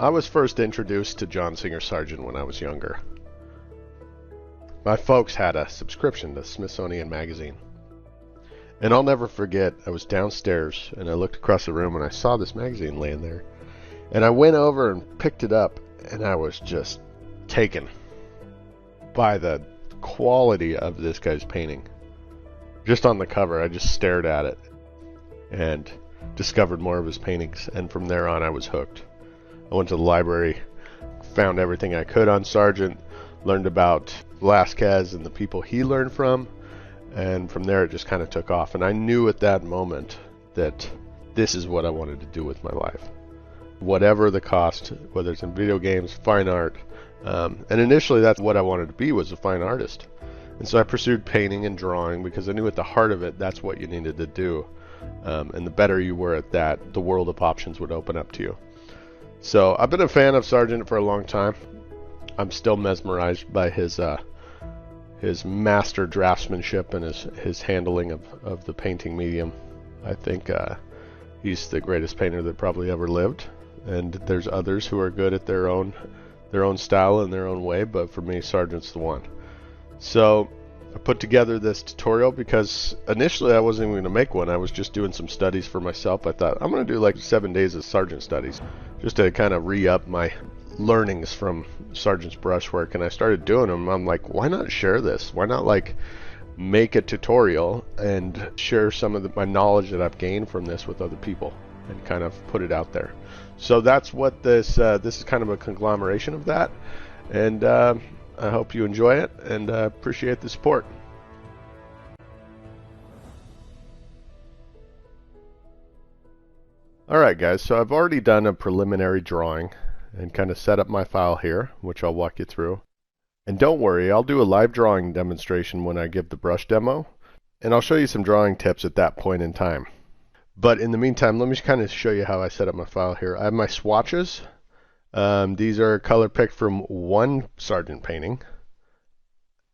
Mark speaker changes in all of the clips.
Speaker 1: I was first introduced to John Singer Sargent when I was younger. My folks had a subscription to Smithsonian magazine. And I'll never forget, I was downstairs and I looked across the room and I saw this magazine laying there. And I went over and picked it up and I was just taken by the quality of this guy's painting. Just on the cover, I just stared at it and discovered more of his paintings. And from there on, I was hooked. I went to the library, found everything I could on Sargent, learned about Velázquez and the people he learned from, and from there it just kind of took off. And I knew at that moment that this is what I wanted to do with my life. Whatever the cost, whether it's in video games, fine art, and initially that's what I wanted to be, was a fine artist. And so I pursued painting and drawing because I knew at the heart of it, that's what you needed to do. And the better you were at that, the world of options would open up to you. So I've been a fan of Sargent for a long time. I'm still mesmerized by his master draftsmanship and his handling of the painting medium. I think he's the greatest painter that probably ever lived. And there's others who are good at their own style and their own way, but for me, Sargent's the one. So I put together this tutorial because initially I wasn't even going to make one. I was just doing some studies for myself. I thought I'm going to do like 7 days of Sargent studies just to kind of re-up my learnings from Sargent's brushwork. And I started doing them. I'm like, why not share this? Why not like make a tutorial and share some of my knowledge that I've gained from this with other people and kind of put it out there. So that's what this is kind of a conglomeration of that. And I hope you enjoy it and appreciate the support. Alright guys, so I've already done a preliminary drawing and kind of set up my file here, which I'll walk you through. And don't worry, I'll do a live drawing demonstration when I give the brush demo, and I'll show you some drawing tips at that point in time. But in the meantime, let me just kind of show you how I set up my file here. I have my swatches. These are color picked from one Sargent painting.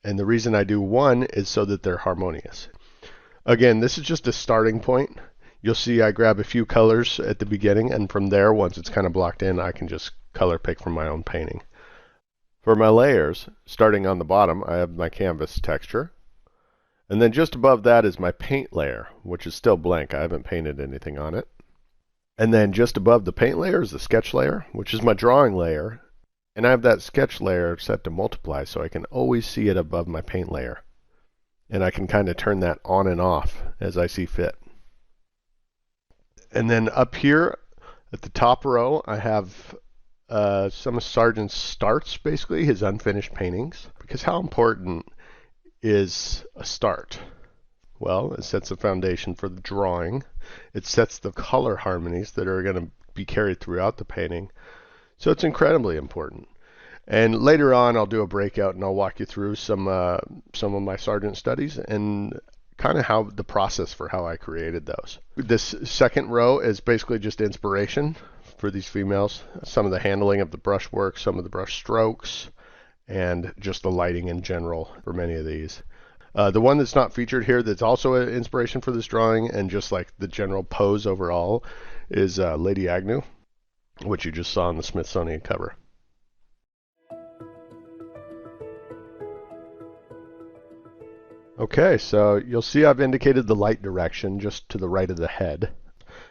Speaker 1: And the reason I do one is so that they're harmonious. Again, this is just a starting point. You'll see I grab a few colors at the beginning, and from there, once it's kind of blocked in, I can just color pick from my own painting. For my layers, starting on the bottom, I have my canvas texture. And then just above that is my paint layer, which is still blank. I haven't painted anything on it. And then just above the paint layer is the sketch layer, which is my drawing layer. And I have that sketch layer set to multiply, so I can always see it above my paint layer. And I can kind of turn that on and off as I see fit. And then up here at the top row, I have some of Sargent's starts, basically, his unfinished paintings. Because how important is a start? Well, it sets the foundation for the drawing. It sets the color harmonies that are going to be carried throughout the painting. So it's incredibly important. And later on, I'll do a breakout and I'll walk you through some of my Sargent studies and kind of how the process for how I created those. This second row is basically just inspiration for these females. Some of the handling of the brushwork, some of the brush strokes, and just the lighting in general for many of these. The one that's not featured here that's also an inspiration for this drawing and just like the general pose overall is Lady Agnew, which you just saw on the Smithsonian cover. Okay, so you'll see I've indicated the light direction just to the right of the head.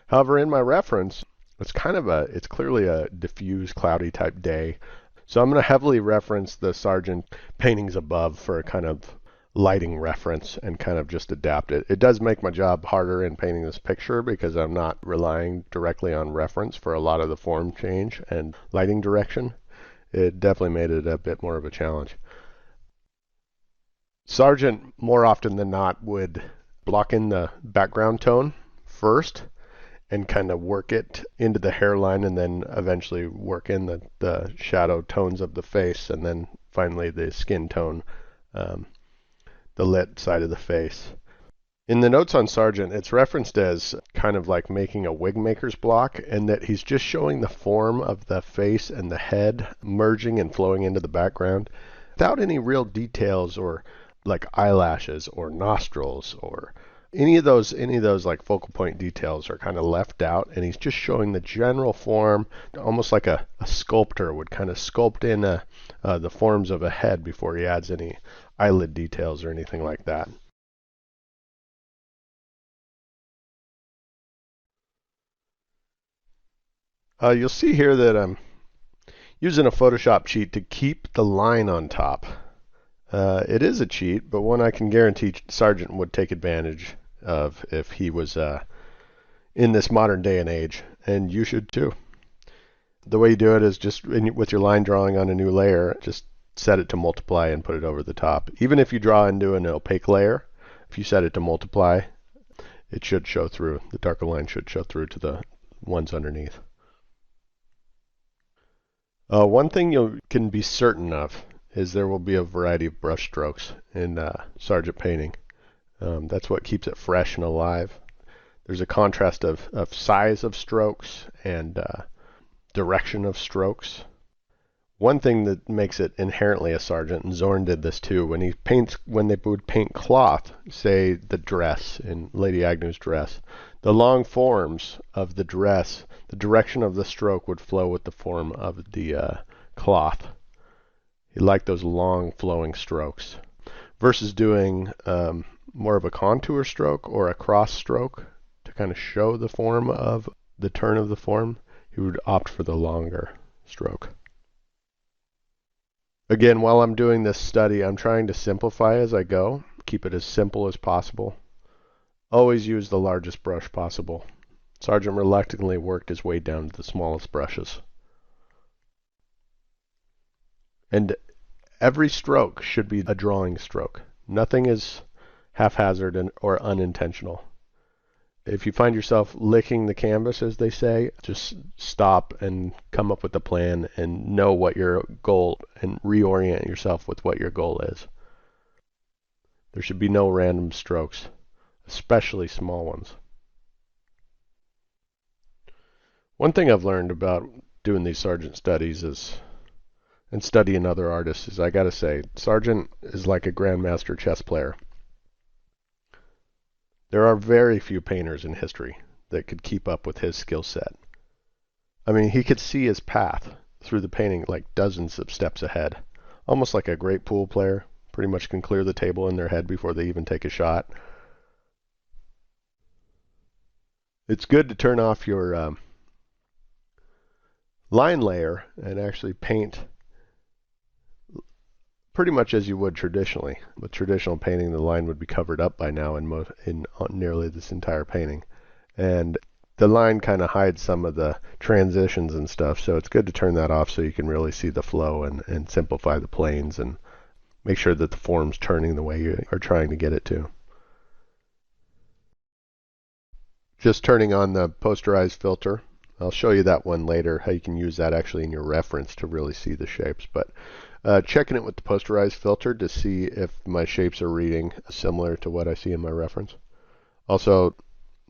Speaker 1: However, in my reference, it's clearly a diffuse, cloudy type day. So I'm going to heavily reference the Sargent paintings above for a kind of lighting reference and kind of just adapt it. It does make my job harder in painting this picture because I'm not relying directly on reference for a lot of the form change and lighting direction. It definitely made it a bit more of a challenge. Sargent, more often than not, would block in the background tone first and kind of work it into the hairline and then eventually work in the shadow tones of the face and then finally the skin tone, the lit side of the face. In the notes on Sargent, it's referenced as kind of like making a wig maker's block, and that he's just showing the form of the face and the head merging and flowing into the background without any real details or like eyelashes or nostrils or any of those like focal point details are kind of left out, and he's just showing the general form, almost like a sculptor would kind of sculpt in the forms of a head before he adds any eyelid details or anything like that. You'll see here that I'm using a Photoshop cheat to keep the line on top. It is a cheat, but one I can guarantee Sargent would take advantage of if he was in this modern day and age, and you should too. The way you do it is just with your line drawing on a new layer, just set it to multiply and put it over the top. Even if you draw into an opaque layer, if you set it to multiply, it should show through. The darker line should show through to the ones underneath. One thing you can be certain of is there will be a variety of brush strokes in Sargent painting. That's what keeps it fresh and alive. There's a contrast of size of strokes and direction of strokes. One thing that makes it inherently a Sargent, and Zorn did this too, when they would paint cloth, say the dress in Lady Agnew's dress, the long forms of the dress, the direction of the stroke would flow with the form of the cloth. He liked those long flowing strokes versus doing more of a contour stroke or a cross stroke to kind of show the form of the turn of the form. He would opt for the longer stroke. Again, while I'm doing this study, I'm trying to simplify as I go, keep it as simple as possible. Always use the largest brush possible. Sargent reluctantly worked his way down to the smallest brushes. And every stroke should be a drawing stroke. Nothing is haphazard or unintentional. If you find yourself licking the canvas, as they say, just stop and come up with a plan and know what your goal, and reorient yourself with what your goal is. There should be no random strokes, especially small ones. One thing I've learned about doing these Sargent studies and studying other artists is, I gotta say, Sargent is like a grandmaster chess player. There are very few painters in history that could keep up with his skill set. I mean, he could see his path through the painting like dozens of steps ahead. Almost like a great pool player, pretty much can clear the table in their head before they even take a shot. It's good to turn off your line layer and actually paint pretty much as you would traditionally. With traditional painting, the line would be covered up by now in nearly this entire painting. And the line kind of hides some of the transitions and stuff, so it's good to turn that off so you can really see the flow and simplify the planes and make sure that the form's turning the way you are trying to get it to. Just turning on the posterized filter. I'll show you that one later, how you can use that actually in your reference to really see the shapes. But checking it with the posterized filter to see if my shapes are reading similar to what I see in my reference. Also,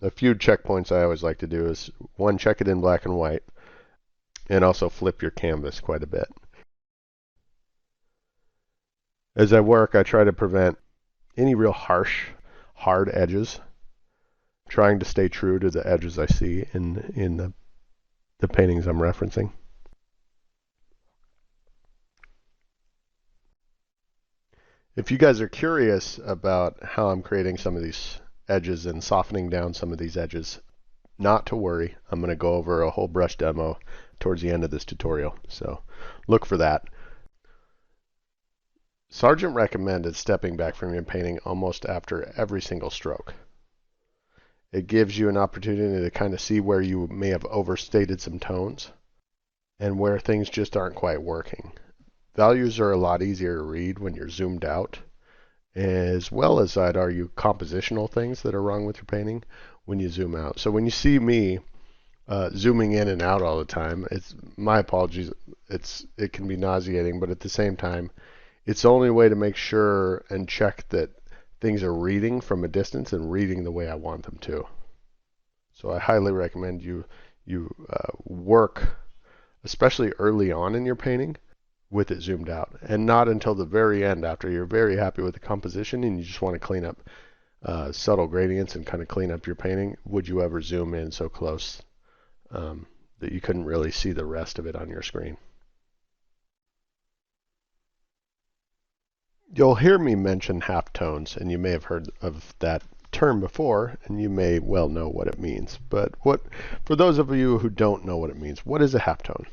Speaker 1: a few checkpoints I always like to do is, one, check it in black and white, and also flip your canvas quite a bit. As I work, I try to prevent any real harsh, hard edges, trying to stay true to the edges I see in the paintings I'm referencing. If you guys are curious about how I'm creating some of these edges and softening down some of these edges, not to worry. I'm going to go over a whole brush demo towards the end of this tutorial, so look for that. Sargent recommended stepping back from your painting almost after every single stroke. It gives you an opportunity to kind of see where you may have overstated some tones and where things just aren't quite working. Values are a lot easier to read when you're zoomed out, as well as, I'd argue, compositional things that are wrong with your painting when you zoom out. So when you see me zooming in and out all the time, it's my apologies. It can be nauseating, but at the same time, it's the only way to make sure and check that things are reading from a distance and reading the way I want them to. So I highly recommend you work, especially early on in your painting, with it zoomed out, and not until the very end after you're very happy with the composition and you just want to clean up subtle gradients and kind of clean up your painting, would you ever zoom in so close that you couldn't really see the rest of it on your screen? You'll hear me mention halftones, and you may have heard of that term before, and you may well know what it means. But for those of you who don't know what it means, what is a halftone?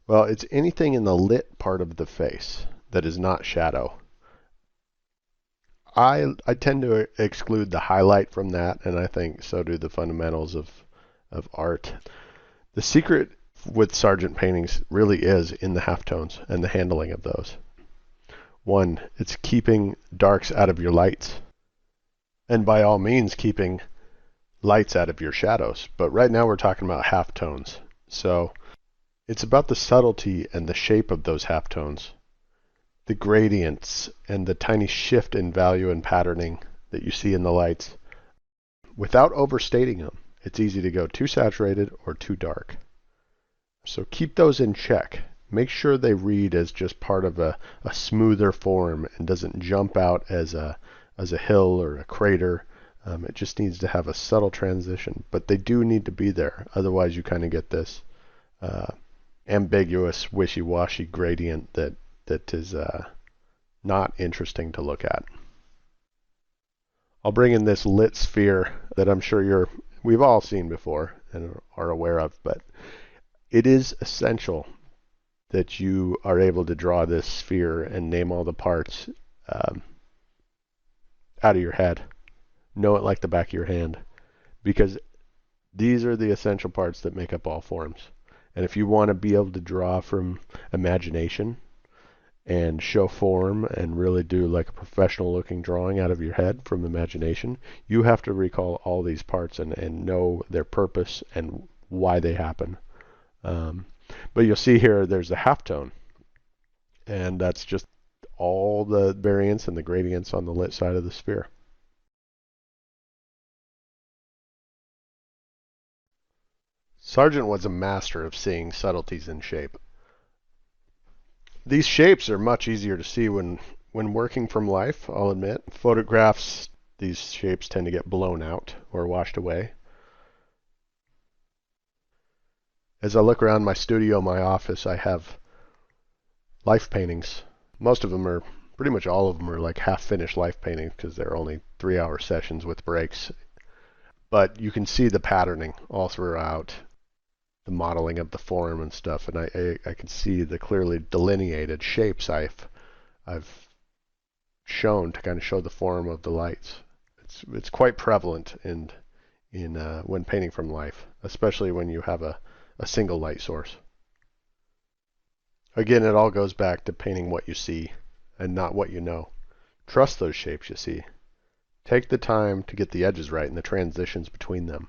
Speaker 1: Well, it's anything in the lit part of the face that is not shadow. I tend to exclude the highlight from that, and I think so do the fundamentals of art. The secret with Sargent paintings really is in the halftones and the handling of those. One, it's keeping darks out of your lights, and by all means keeping lights out of your shadows. But right now we're talking about halftones. So it's about the subtlety and the shape of those halftones, the gradients and the tiny shift in value and patterning that you see in the lights without overstating them. It's easy to go too saturated or too dark. So keep those in check. Make sure they read as just part of a smoother form and doesn't jump out as a hill or a crater. It just needs to have a subtle transition, but they do need to be there. Otherwise, you kind of get this ambiguous, wishy-washy gradient that is not interesting to look at. I'll bring in this lit sphere that I'm sure we've all seen before and are aware of, but it is essential that you are able to draw this sphere and name all the parts out of your head. Know it like the back of your hand, because these are the essential parts that make up all forms. And if you want to be able to draw from imagination and show form and really do like a professional looking drawing out of your head from imagination, you have to recall all these parts and know their purpose and why they happen. But you'll see here there's a halftone, and that's just all the variance and the gradients on the lit side of the sphere. Sargent was a master of seeing subtleties in shape. These shapes are much easier to see when working from life, I'll admit. Photographs, these shapes tend to get blown out or washed away. As I look around my studio, my office, I have life paintings. Most of them are, pretty much all of them are like half-finished life paintings because they're only 3-hour sessions with breaks. But you can see the patterning all throughout, the modeling of the form and stuff, and I can see the clearly delineated shapes I've shown to kind of show the form of the lights. It's quite prevalent in when painting from life, especially when you have a single light source. Again, it all goes back to painting what you see and not what you know. Trust those shapes you see. Take the time to get the edges right and the transitions between them.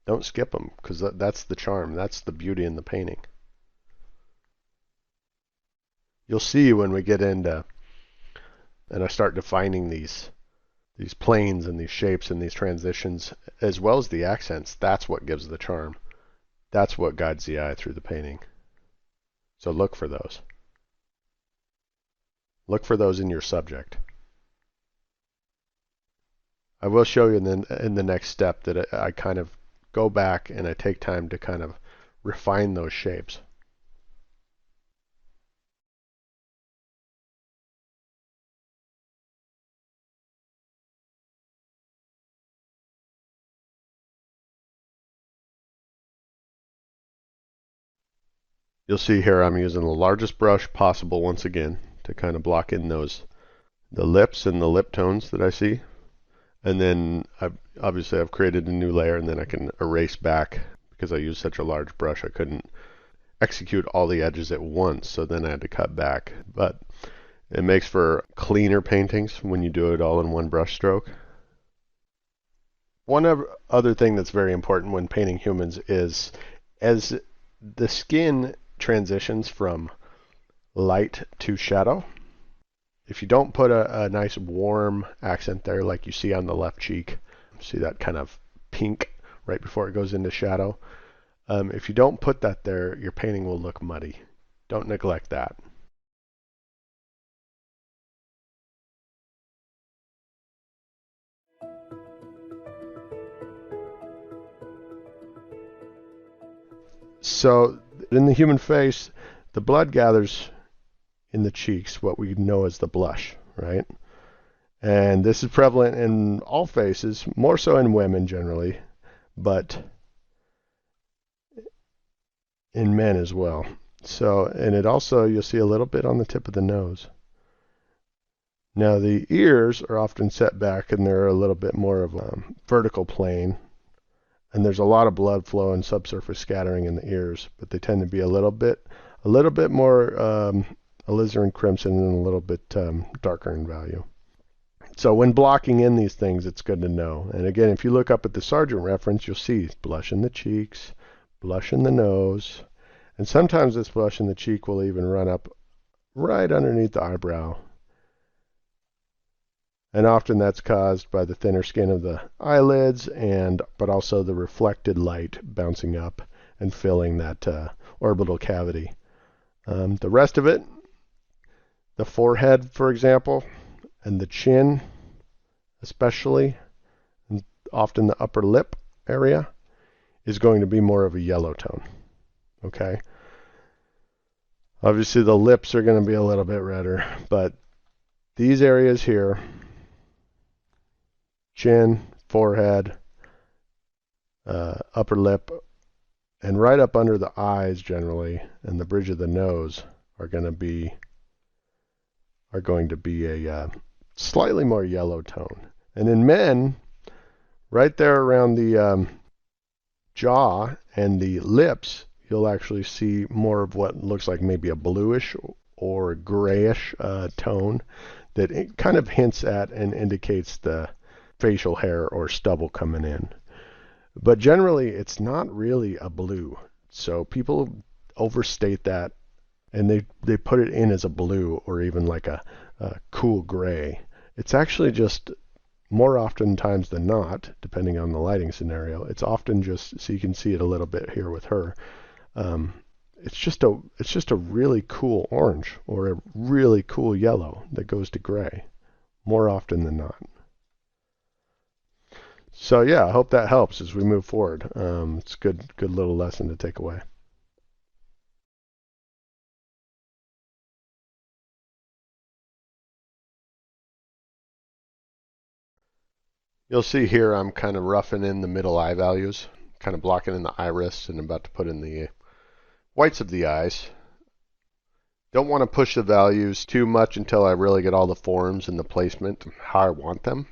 Speaker 1: Don't skip them, because that's the charm. That's the beauty in the painting. You'll see when we get into, and I start defining these planes and these shapes and these transitions, as well as the accents, that's what gives the charm. That's what guides the eye through the painting. So look for those. Look for those in your subject. I will show you in the next step that I kind of go back and I take time to kind of refine those shapes. You'll see here I'm using the largest brush possible once again to kind of block in the lips and the lip tones that I see. And then I've created a new layer, and then I can erase back because I used such a large brush I couldn't execute all the edges at once, so then I had to cut back. But it makes for cleaner paintings when you do it all in one brush stroke. One other thing that's very important when painting humans is as the skin transitions from light to shadow, if you don't put a nice warm accent there like you see on the left cheek, see that kind of pink right before it goes into shadow, if you don't put that there, your painting will look muddy. Don't neglect that. So in the human face, the blood gathers in the cheeks, what we know as the blush, right? And this is prevalent in all faces, more so in women generally, but in men as well. So, and it also, you'll see a little bit on the tip of the nose. Now the ears are often set back and they're a little bit more of a vertical plane, and there's a lot of blood flow and subsurface scattering in the ears, but they tend to be a little bit more alizarin crimson and a little bit darker in value. So when blocking in these things, it's good to know. And again, if you look up at the Sargent reference, you'll see blush in the cheeks, blush in the nose, and sometimes this blush in the cheek will even run up right underneath the eyebrow. And often that's caused by the thinner skin of the eyelids, but also the reflected light bouncing up and filling that orbital cavity. The rest of it, the forehead, for example, and the chin especially, and often the upper lip area, is going to be more of a yellow tone. Okay? Obviously the lips are going to be a little bit redder, but these areas here, chin, forehead, upper lip, and right up under the eyes generally, and the bridge of the nose are going to be a slightly more yellow tone. And in men, right there around the jaw and the lips, you'll actually see more of what looks like maybe a bluish or grayish tone that it kind of hints at and indicates the facial hair or stubble coming in. But generally, it's not really a blue. So people overstate that, and they put it in as a blue or even like a cool gray. It's actually just, more oftentimes than not, depending on the lighting scenario, it's often just, so you can see it a little bit here with her, it's just a really cool orange or a really cool yellow that goes to gray, more often than not. So yeah, I hope that helps as we move forward. It's a good little lesson to take away. You'll see here I'm kind of roughing in the middle eye values, kind of blocking in the iris, and about to put in the whites of the eyes. Don't want to push the values too much until I really get all the forms and the placement how I want them.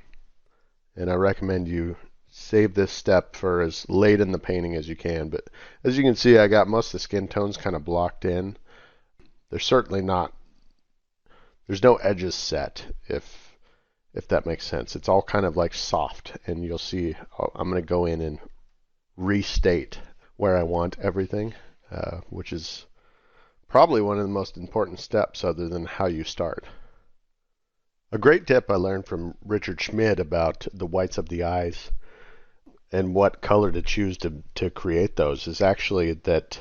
Speaker 1: And I recommend you save this step for as late in the painting as you can. But as you can see, I got most of the skin tones kind of blocked in. There's certainly not, there's no edges set, if that makes sense. It's all kind of like soft, and you'll see I'm going to go in and restate where I want everything, which is probably one of the most important steps other than how you start. A great tip I learned from Richard Schmid about the whites of the eyes and what color to choose to create those is actually that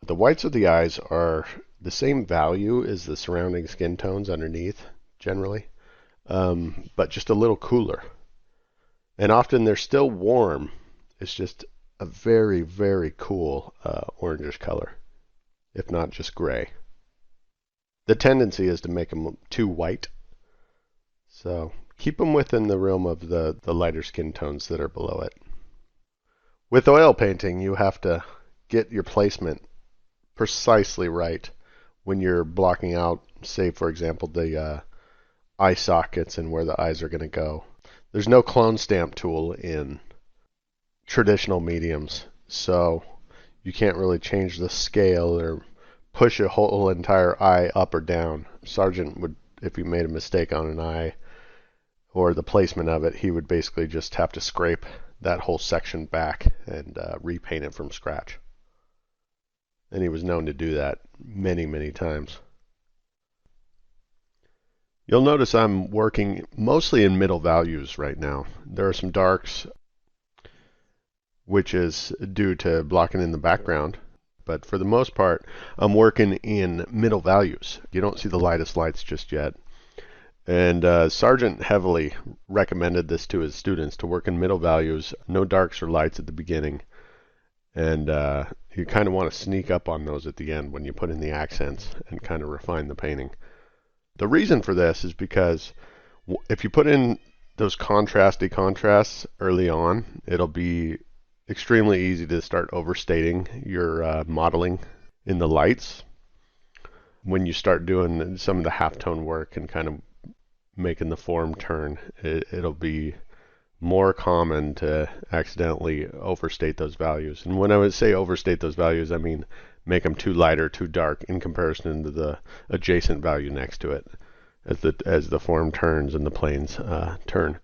Speaker 1: the whites of the eyes are the same value as the surrounding skin tones underneath, generally. But just a little cooler. And often they're still warm. It's just a very, very cool orangish color, if not just gray. The tendency is to make them too white. So keep them within the realm of the lighter skin tones that are below it. With oil painting, you have to get your placement precisely right when you're blocking out, say, for example, the eye sockets and where the eyes are going to go. There's no clone stamp tool in traditional mediums, so you can't really change the scale or push a whole entire eye up or down. Sargent would, if he made a mistake on an eye or the placement of it, he would basically just have to scrape that whole section back and repaint it from scratch. And he was known to do that many, many times. You'll notice I'm working mostly in middle values right now. There are some darks, which is due to blocking in the background, but for the most part, I'm working in middle values. You don't see the lightest lights just yet. And Sargent heavily recommended this to his students, to work in middle values, no darks or lights at the beginning. And you kind of want to sneak up on those at the end when you put in the accents and kind of refine the painting. The reason for this is because if you put in those contrasts early on, it'll be extremely easy to start overstating your modeling in the lights when you start doing some of the halftone work and kind of making the form turn. It'll be more common to accidentally overstate those values. And when I would say overstate those values, I mean make them too light or too dark in comparison to the adjacent value next to it as the form turns and the planes turn.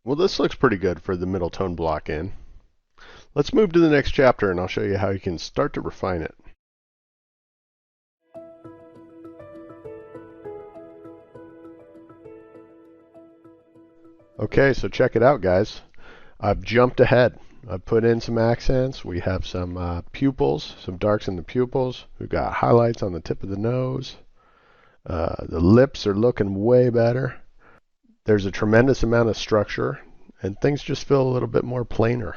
Speaker 1: Well, this looks pretty good for the middle tone block in. Let's move to the next chapter and I'll show you how you can start to refine it. Okay, so check it out, guys. I've jumped ahead. I've put in some accents. We have some pupils, some darks in the pupils. We've got highlights on the tip of the nose. The lips are looking way better. There's a tremendous amount of structure, and things just feel a little bit more plainer.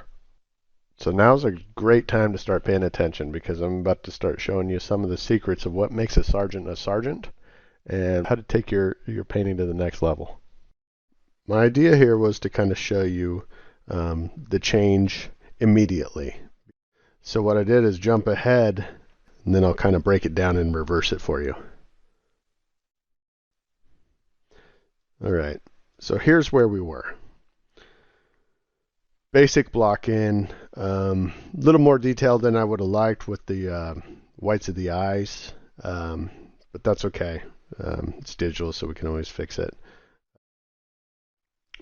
Speaker 1: So now's a great time to start paying attention, because I'm about to start showing you some of the secrets of what makes a Sargent and how to take your painting to the next level. My idea here was to kind of show you the change immediately. So what I did is jump ahead, and then I'll kind of break it down and reverse it for you. All right, so here's where we were. Basic block in, a little more detailed than I would have liked with the whites of the eyes, but that's okay. It's digital, so we can always fix it.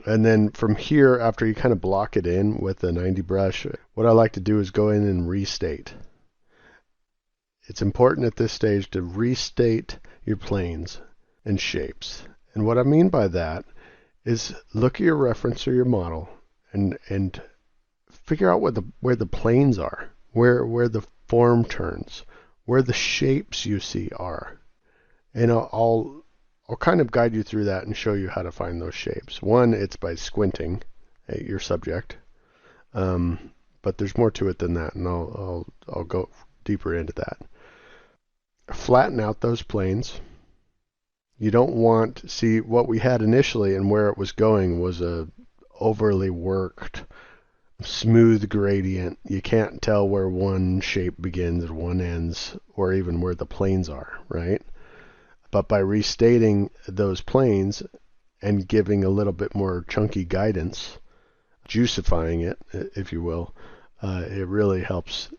Speaker 1: And then from here, after you kind of block it in with the 90 brush, what I like to do is go in and restate. It's important at this stage to restate your planes and shapes. And what I mean by that is look at your reference or your model and figure out where the planes are, where the form turns, where the shapes you see are. And I'll kind of guide you through that and show you how to find those shapes. One, it's by squinting at your subject, but there's more to it than that, and I'll go deeper into that. Flatten out those planes. You don't want, see, what we had initially and where it was going was a overly worked, smooth gradient. You can't tell where one shape begins and one ends, or even where the planes are, right? But by restating those planes and giving a little bit more chunky guidance, juicifying it, if you will, it really helps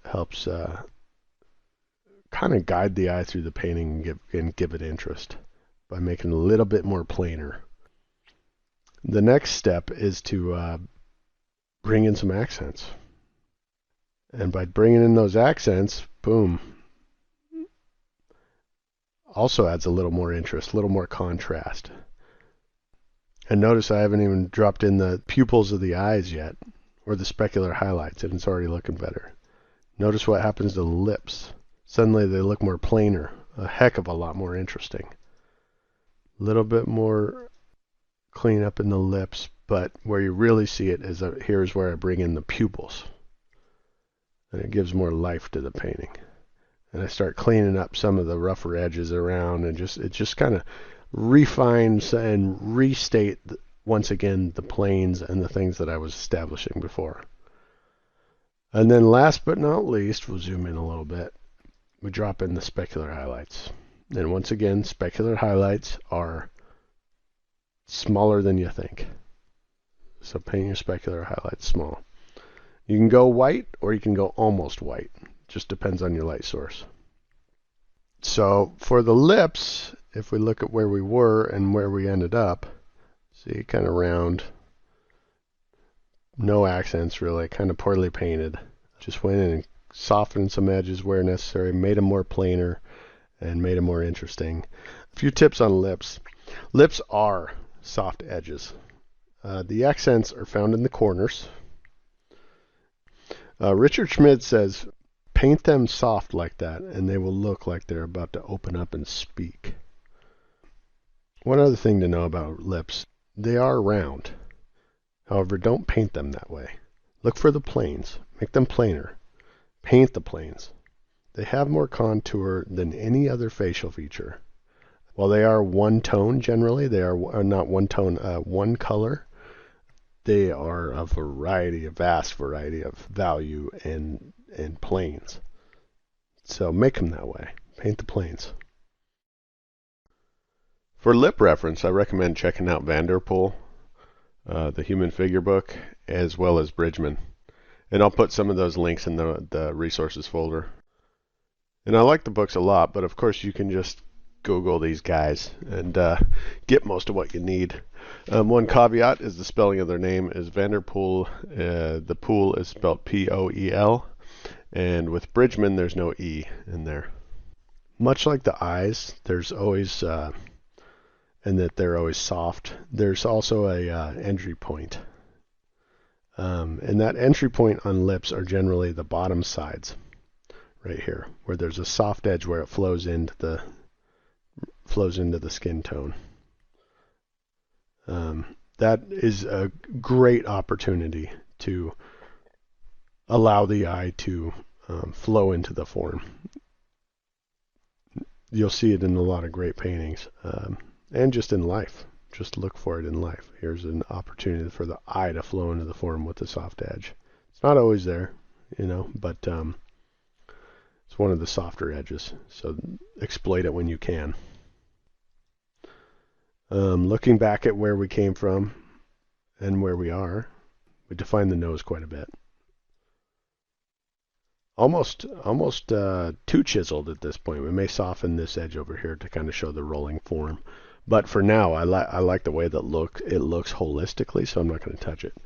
Speaker 1: kind of guide the eye through the painting and give it interest by making it a little bit more plainer. The next step is to bring in some accents. And by bringing in those accents, boom, also adds a little more interest, a little more contrast. And notice I haven't even dropped in the pupils of the eyes yet, or the specular highlights, and it's already looking better. Notice what happens to the lips. Suddenly they look more plainer, a heck of a lot more interesting. A little bit more clean up in the lips, but where you really see it is here's where I bring in the pupils. And it gives more life to the painting. And I start cleaning up some of the rougher edges around, and it just kind of refines and restate once again the planes and the things that I was establishing before. And then last but not least, we'll zoom in a little bit. We drop in the specular highlights. And once again, specular highlights are smaller than you think. So paint your specular highlights small. You can go white or you can go almost white. Just depends on your light source. So for the lips, if we look at where we were and where we ended up, see, kind of round, no accents really, kind of poorly painted. Just went in and softened some edges where necessary, made them more plainer, and made them more interesting. A few tips on lips. Lips are soft edges. The accents are found in the corners. Richard Schmid says, paint them soft like that, and they will look like they're about to open up and speak. One other thing to know about lips, they are round. However, don't paint them that way. Look for the planes. Make them plainer. Paint the planes. They have more contour than any other facial feature. While they are one tone generally, they are not one tone, one color. They are a vast variety of value and planes. So make them that way. Paint the planes. For lip reference, I recommend checking out Vanderpool, the Human Figure book, as well as Bridgman. And I'll put some of those links in the resources folder. And I like the books a lot, but of course you can just Google these guys and get most of what you need. One caveat is the spelling of their name is Vanderpool. The pool is spelled P-O-E-L. And with Bridgman, there's no E in there. Much like the eyes, there's always, and that they're always soft, there's also a entry point. And that entry point on lips are generally the bottom sides, right here, where there's a soft edge where it flows into the skin tone. That is a great opportunity to allow the eye to flow into the form. You'll see it in a lot of great paintings, and just in life. Just look for it in life. Here's an opportunity for the eye to flow into the form with a soft edge. It's not always there, but it's one of the softer edges. So exploit it when you can. Looking back at where we came from and where we are, we define the nose quite a bit. Almost too chiseled at this point. We may soften this edge over here to kind of show the rolling form. But for now, I like the way that it looks holistically, so I'm not going to touch it.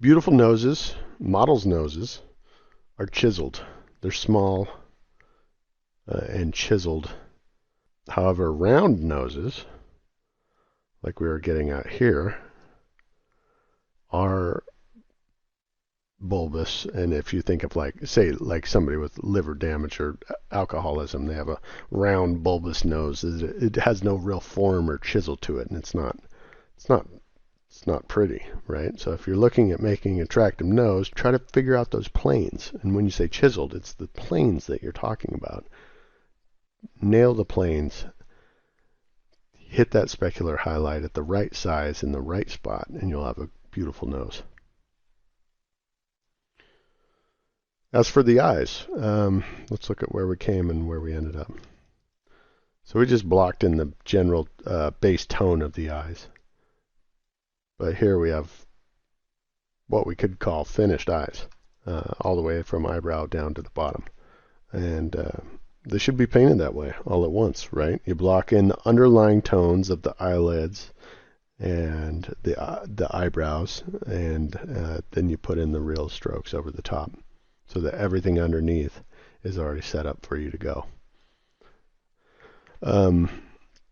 Speaker 1: Beautiful noses, models' noses, are chiseled. They're small and chiseled. However, round noses, like we were getting at here, are bulbous. And if you think of like somebody with liver damage or alcoholism, they have a round bulbous nose. It has no real form or chisel to it, and it's not pretty, right? So if you're looking at making an attractive nose, try to figure out those planes. And when you say chiseled, it's the planes that you're talking about. Nail the planes. Hit that specular highlight at the right size in the right spot, and you'll have a beautiful nose. As for the eyes, let's look at where we came and where we ended up. So we just blocked in the general base tone of the eyes. But here we have what we could call finished eyes, all the way from eyebrow down to the bottom. And they should be painted that way all at once, right? You block in the underlying tones of the eyelids and the eyebrows, and then you put in the real strokes over the top, so that everything underneath is already set up for you to go.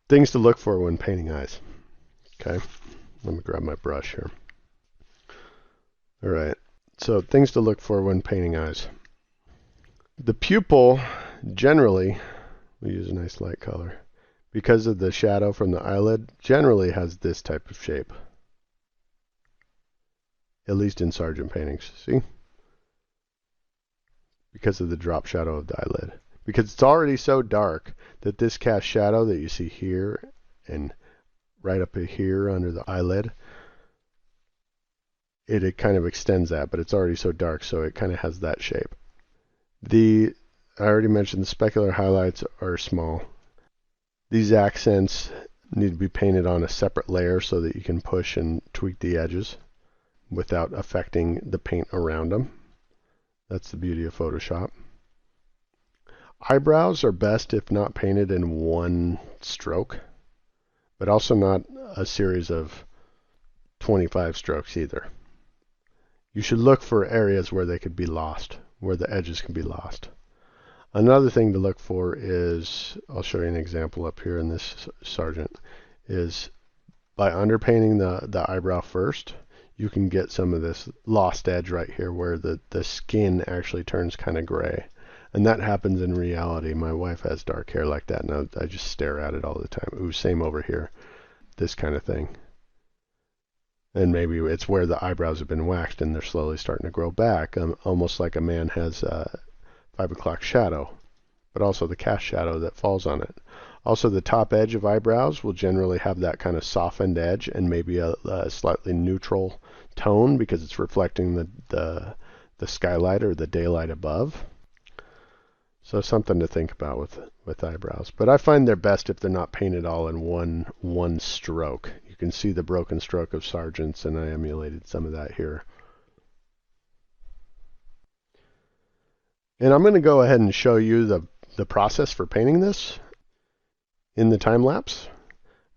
Speaker 1: Things to look for when painting eyes. Okay, let me grab my brush here. All right, so things to look for when painting eyes. The pupil, generally, we use a nice light color, because of the shadow from the eyelid, generally has this type of shape. At least in Sargent paintings, see? Because of the drop shadow of the eyelid. Because it's already so dark that this cast shadow that you see here and right up here under the eyelid, it kind of extends that, but it's already so dark, so it kind of has that shape. I already mentioned the specular highlights are small. These accents need to be painted on a separate layer so that you can push and tweak the edges without affecting the paint around them. That's the beauty of Photoshop. Eyebrows are best if not painted in one stroke, but also not a series of 25 strokes either. You should look for areas where they could be lost, where the edges can be lost. Another thing to look for is, I'll show you an example up here in this Sargent, is by underpainting the eyebrow first, you can get some of this lost edge right here where the skin actually turns kind of gray. And that happens in reality. My wife has dark hair like that, and I just stare at it all the time. Ooh, same over here. This kind of thing. And maybe it's where the eyebrows have been waxed and they're slowly starting to grow back, almost like a man has a 5 o'clock shadow, but also the cast shadow that falls on it. Also, the top edge of eyebrows will generally have that kind of softened edge and maybe a slightly neutral tone because it's reflecting the skylight or the daylight above. So something to think about with eyebrows. But I find they're best if they're not painted all in one stroke. You can see the broken stroke of Sargent's, and I emulated some of that here. And I'm going to go ahead and show you the process for painting this in the time lapse.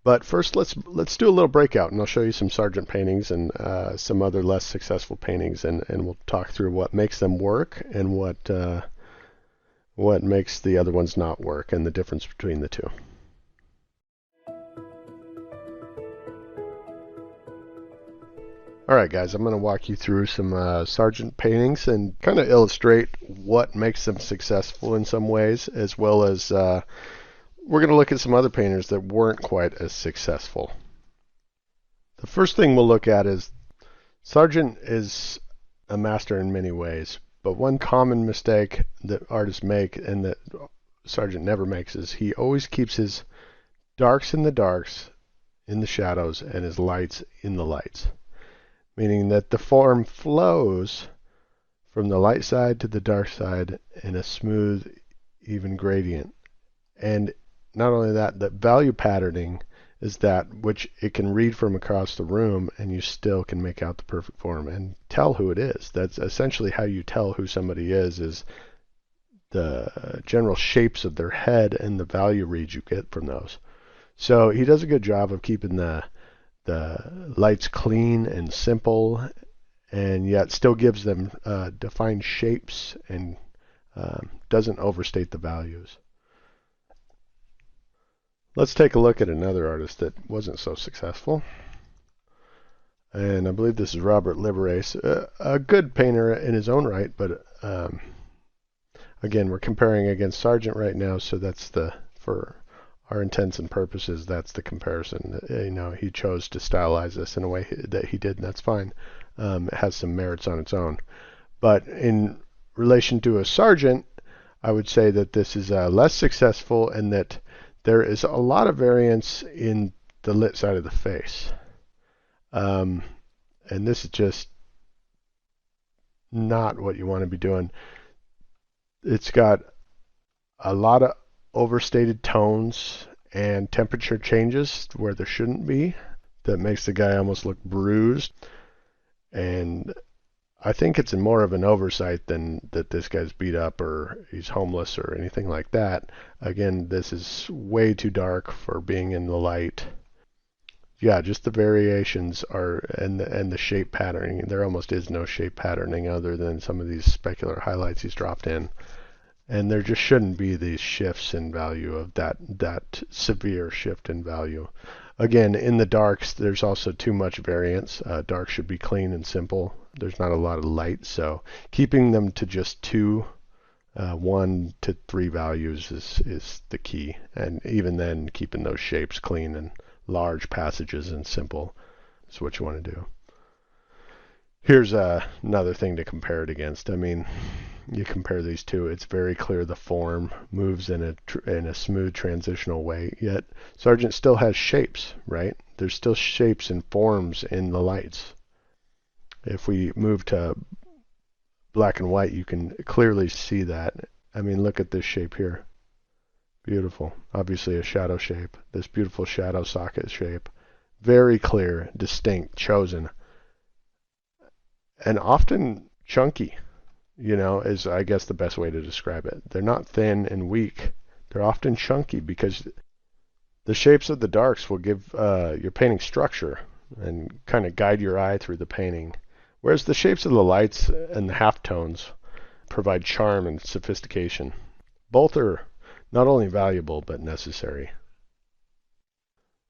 Speaker 1: But first, let's do a little breakout, and I'll show you some Sargent paintings and some other less successful paintings, and we'll talk through what makes them work and what makes the other ones not work and the difference between the two. Alright guys, I'm going to walk you through some Sargent paintings and kind of illustrate what makes them successful in some ways, as well as we're going to look at some other painters that weren't quite as successful. The first thing we'll look at is Sargent is a master in many ways, but one common mistake that artists make and that Sargent never makes is he always keeps his darks in the darks, in the shadows, and his lights in the lights. Meaning that the form flows from the light side to the dark side in a smooth, even gradient. And not only that, the value patterning is that which it can read from across the room, and you still can make out the perfect form and tell who it is. That's essentially how you tell who somebody is the general shapes of their head and the value reads you get from those. So he does a good job of keeping the lights clean and simple, and yet still gives them defined shapes and doesn't overstate the values. Let's take a look at another artist that wasn't so successful. And I believe this is Jarod Liberace, a good painter in his own right, but again, we're comparing against Sargent right now, so that's for our intents and purposes, that's the comparison. You know, he chose to stylize this in a way that he did, and that's fine. It has some merits on its own. But in relation to a Sargent, I would say that this is less successful and that there is a lot of variance in the lit side of the face. And this is just not what you want to be doing. It's got a lot of overstated tones and temperature changes where there shouldn't be. That makes the guy almost look bruised. And I think it's more of an oversight than that this guy's beat up or he's homeless or anything like that. Again, this is way too dark for being in the light. Yeah, just the variations are and the shape patterning. There almost is no shape patterning other than some of these specular highlights he's dropped in. And there just shouldn't be these shifts in value of that severe shift in value. Again, in the darks, there's also too much variance. Dark should be clean and simple. There's not a lot of light, so keeping them to just 1 to 3 values is the key. And even then, keeping those shapes clean and large passages and simple is what you want to do. Here's another thing to compare it against. I mean, you compare these two, it's very clear the form moves in a smooth transitional way, yet Sargent still has shapes, right? There's still shapes and forms in the lights. If we move to black and white, you can clearly see that. I mean, look at this shape here. Beautiful. Obviously a shadow shape. This beautiful shadow socket shape. Very clear, distinct, chosen. And often chunky, you know, is I guess the best way to describe it. They're not thin and weak. They're often chunky because the shapes of the darks will give your painting structure and kind of guide your eye through the painting. Whereas the shapes of the lights and the halftones provide charm and sophistication. Both are not only valuable but necessary.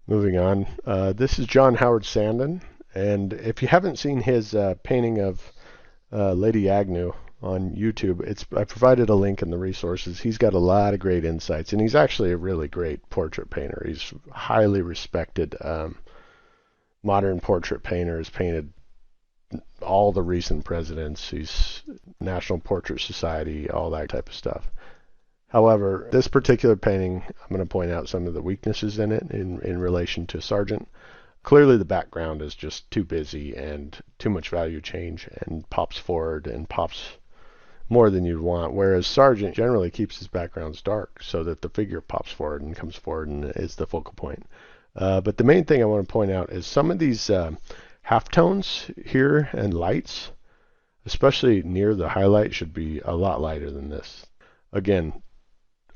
Speaker 1: Moving on, this is John Howard Sandon, and if you haven't seen his painting of Lady Agnew on YouTube, I provided a link in the resources. He's got a lot of great insights, and he's actually a really great portrait painter. He's highly respected modern portrait painter has painted all the recent presidents. He's National Portrait Society, all that type of stuff. However, this particular painting, I'm going to point out some of the weaknesses in it in relation to Sargent. Clearly the background is just too busy and too much value change and pops forward and pops more than you'd want, whereas Sargent generally keeps his backgrounds dark so that the figure pops forward and comes forward and is the focal point. But the main thing I want to point out is some of these halftones here and lights, especially near the highlight, should be a lot lighter than this. Again,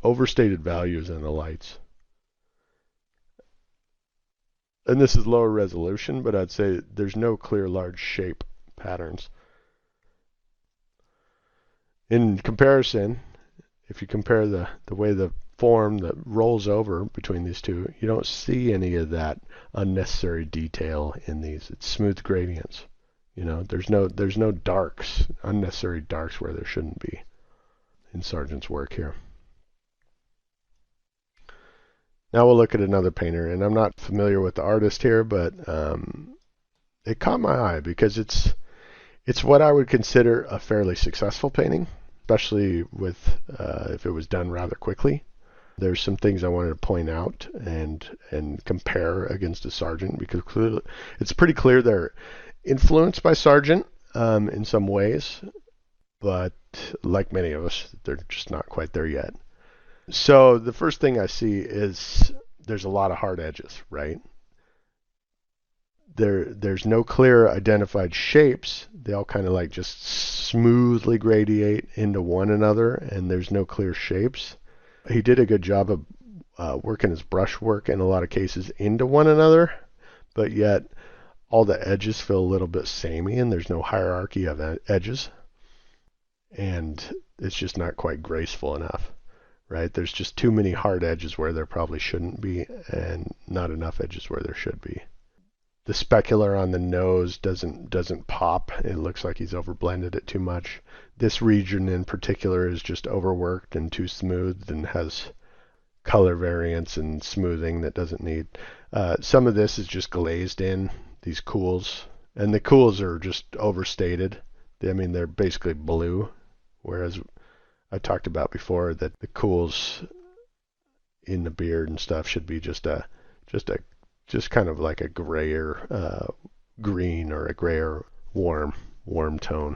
Speaker 1: overstated values in the lights. And this is lower resolution, but I'd say there's no clear large shape patterns. In comparison, if you compare the way the form that rolls over between these two, you don't see any of that unnecessary detail in these. It's smooth gradients. You know, there's no darks, unnecessary darks where there shouldn't be in Sargent's work here. Now we'll look at another painter, and I'm not familiar with the artist here, but it caught my eye because it's what I would consider a fairly successful painting, especially with if it was done rather quickly. There's some things I wanted to point out and compare against a Sargent, because clearly, it's pretty clear they're influenced by Sargent in some ways, but like many of us, they're just not quite there yet. So the first thing I see is there's a lot of hard edges, right? There's no clear identified shapes. They all kind of like just smoothly gradiate into one another, and there's no clear shapes. He did a good job of working his brush work in a lot of cases into one another, but yet all the edges feel a little bit samey, and there's no hierarchy of edges, and it's just not quite graceful enough. Right? There's just too many hard edges where there probably shouldn't be, and not enough edges where there should be. The specular on the nose doesn't pop. It looks like he's overblended it too much. This region in particular is just overworked and too smooth and has color variance and smoothing that doesn't need. Some of this is just glazed in, these cools, and the cools are just overstated. I mean, they're basically blue, whereas I talked about before that the cools in the beard and stuff should be just kind of like a grayer green, or a grayer warm tone.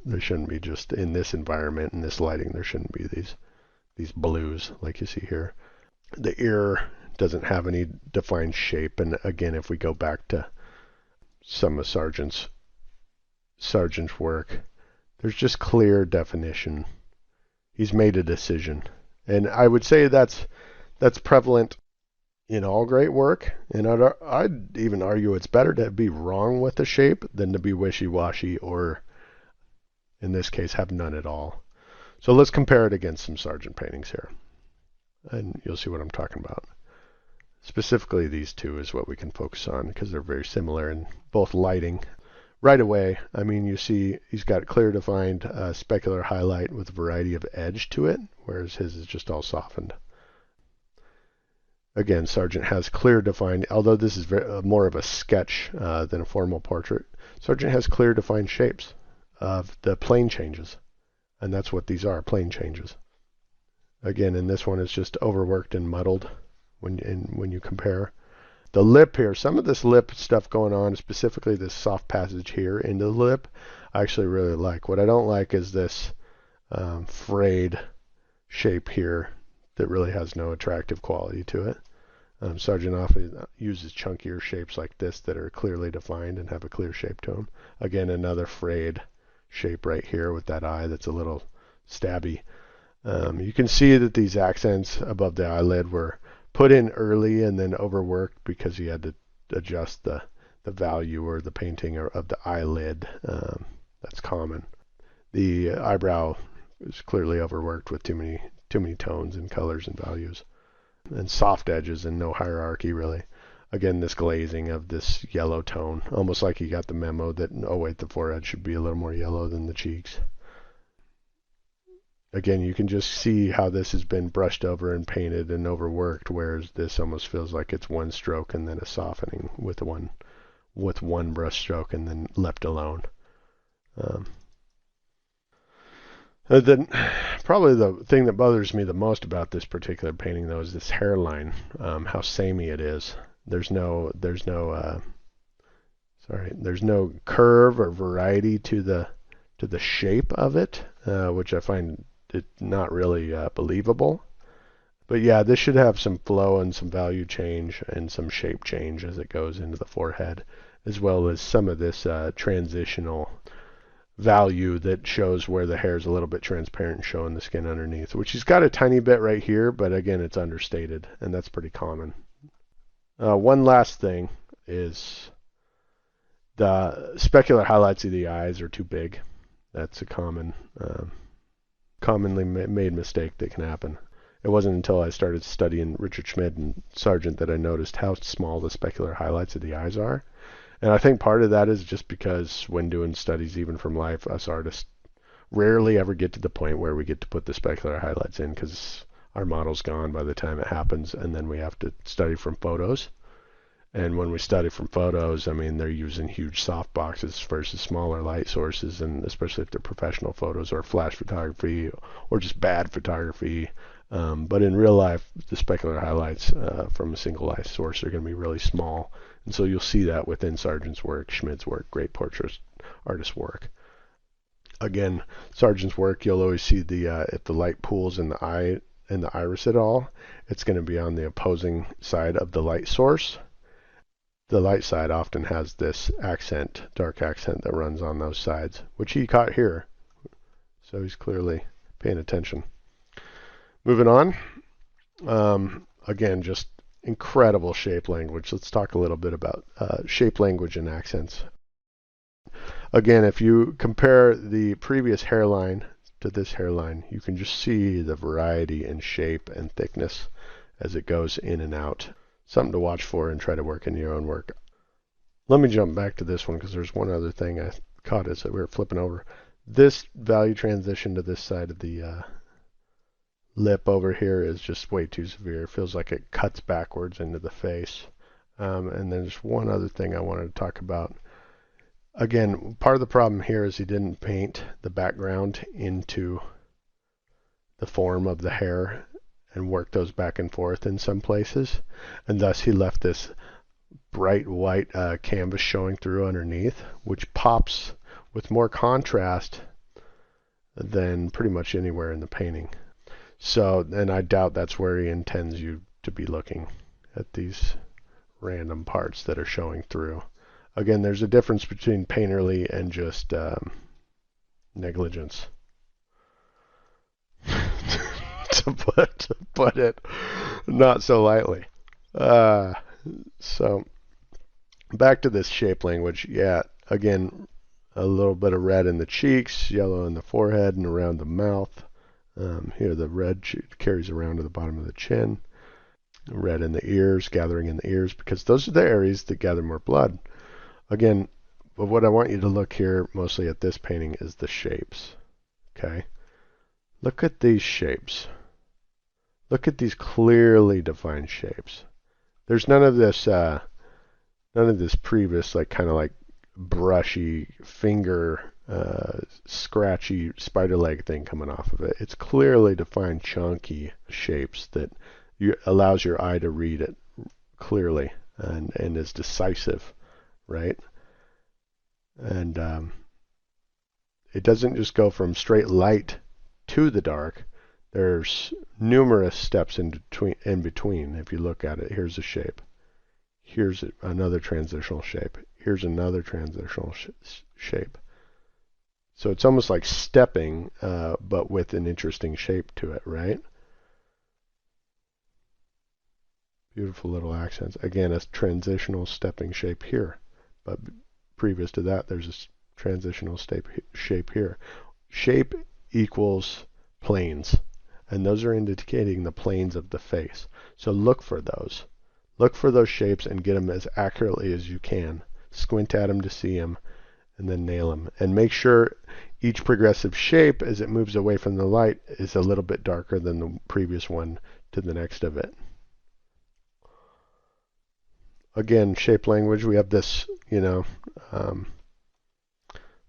Speaker 1: There shouldn't be, just in this environment, in this lighting, there shouldn't be these blues like you see here. The ear doesn't have any defined shape, and again, if we go back to some of Sargent's work, there's just clear definition. He's made a decision, and I would say that's prevalent in all great work, and I'd even argue it's better to be wrong with the shape than to be wishy-washy, or in this case have none at all. So let's compare it against some Sargent paintings here, and you'll see what I'm talking about. Specifically, these two is what we can focus on because they're very similar in both lighting. Right away, I mean, you see he's got clear defined specular highlight with a variety of edge to it, whereas his is just all softened. Again, Sargent has clear defined, although this is more of a sketch than a formal portrait, Sargent has clear defined shapes of the plane changes, and that's what these are, plane changes. Again, in this one, it's just overworked and muddled when you compare. The lip here, some of this lip stuff going on, specifically this soft passage here into the lip, I actually really like. What I don't like is this frayed shape here that really has no attractive quality to it. Sargent often uses chunkier shapes like this that are clearly defined and have a clear shape to them. Again, another frayed shape right here with that eye that's a little stabby. You can see that these accents above the eyelid were put in early and then overworked because he had to adjust the value or the painting of the eyelid. That's common. The eyebrow is clearly overworked with too many tones and colors and values, and soft edges and no hierarchy really. Again, this glazing of this yellow tone, almost like he got the memo that, oh wait, the forehead should be a little more yellow than the cheeks. Again, you can just see how this has been brushed over and painted and overworked, whereas this almost feels like it's one stroke and then a softening with one with one brush stroke and then left alone. Then probably the thing that bothers me the most about this particular painting, though, is this hairline, how samey it is. There's no curve or variety to the shape of it, which I find it not really believable. But yeah, this should have some flow and some value change and some shape change as it goes into the forehead, as well as some of this transitional value that shows where the hair is a little bit transparent, showing the skin underneath, which he's got a tiny bit right here, but again, it's understated, and that's pretty common. One last thing is the specular highlights of the eyes are too big. That's a commonly made mistake that can happen. It wasn't until I started studying Richard Schmid and Sargent that I noticed how small the specular highlights of the eyes are. And I think part of that is just because when doing studies, even from life, us artists rarely ever get to the point where we get to put the specular highlights in, because our model's gone by the time it happens, and then we have to study from photos. And when we study from photos, I mean, they're using huge soft boxes versus smaller light sources, and especially if they're professional photos or flash photography or just bad photography. But in real life, the specular highlights from a single light source are going to be really small. And so you'll see that within Sargent's work, Schmid's work, great portrait artist work. Again, Sargent's work, you'll always see if the light pools in the eye and the iris at all, it's going to be on the opposing side of the light source. The light side often has this accent, dark accent that runs on those sides, which he caught here. So he's clearly paying attention. Moving on. Again, just incredible shape language. Let's talk a little bit about shape language and accents. Again, if you compare the previous hairline to this hairline, you can just see the variety in shape and thickness as it goes in and out. Something to watch for and try to work in your own work. Let me jump back to this one because there's one other thing I caught as we were flipping over. This value transition to this side of the lip over here is just way too severe. It feels like it cuts backwards into the face. And there's one other thing I wanted to talk about. Again, part of the problem here is he didn't paint the background into the form of the hair and work those back and forth in some places, and thus he left this bright white canvas showing through underneath, which pops with more contrast than pretty much anywhere in the painting. So, and I doubt that's where he intends you to be looking at these random parts that are showing through. Again, there's a difference between painterly and just negligence. to put it not so lightly. So back to this shape language. Yeah, again, a little bit of red in the cheeks, yellow in the forehead and around the mouth. Here the red carries around to the bottom of the chin. Red in the ears, gathering in the ears, because those are the areas that gather more blood. Again, but what I want you to look here mostly at this painting is the shapes. Okay? Look at these shapes. Look at these clearly defined shapes. There's none of this previous kind of like brushy finger scratchy spider leg thing coming off of it. It's clearly defined chunky shapes that allows your eye to read it clearly and is decisive, right? And it doesn't just go from straight light to the dark. There's numerous steps in between. If you look at it, here's a shape. Here's another transitional shape. Here's another transitional shape. So it's almost like stepping, but with an interesting shape to it, right? Beautiful little accents. Again, a transitional stepping shape here. But previous to that, there's a transitional shape here. Shape equals planes. And those are indicating the planes of the face. So look for those. Look for those shapes and get them as accurately as you can. Squint at them to see them, and then nail them. And make sure each progressive shape, as it moves away from the light, is a little bit darker than the previous one to the next of it. again, shape language. We have this,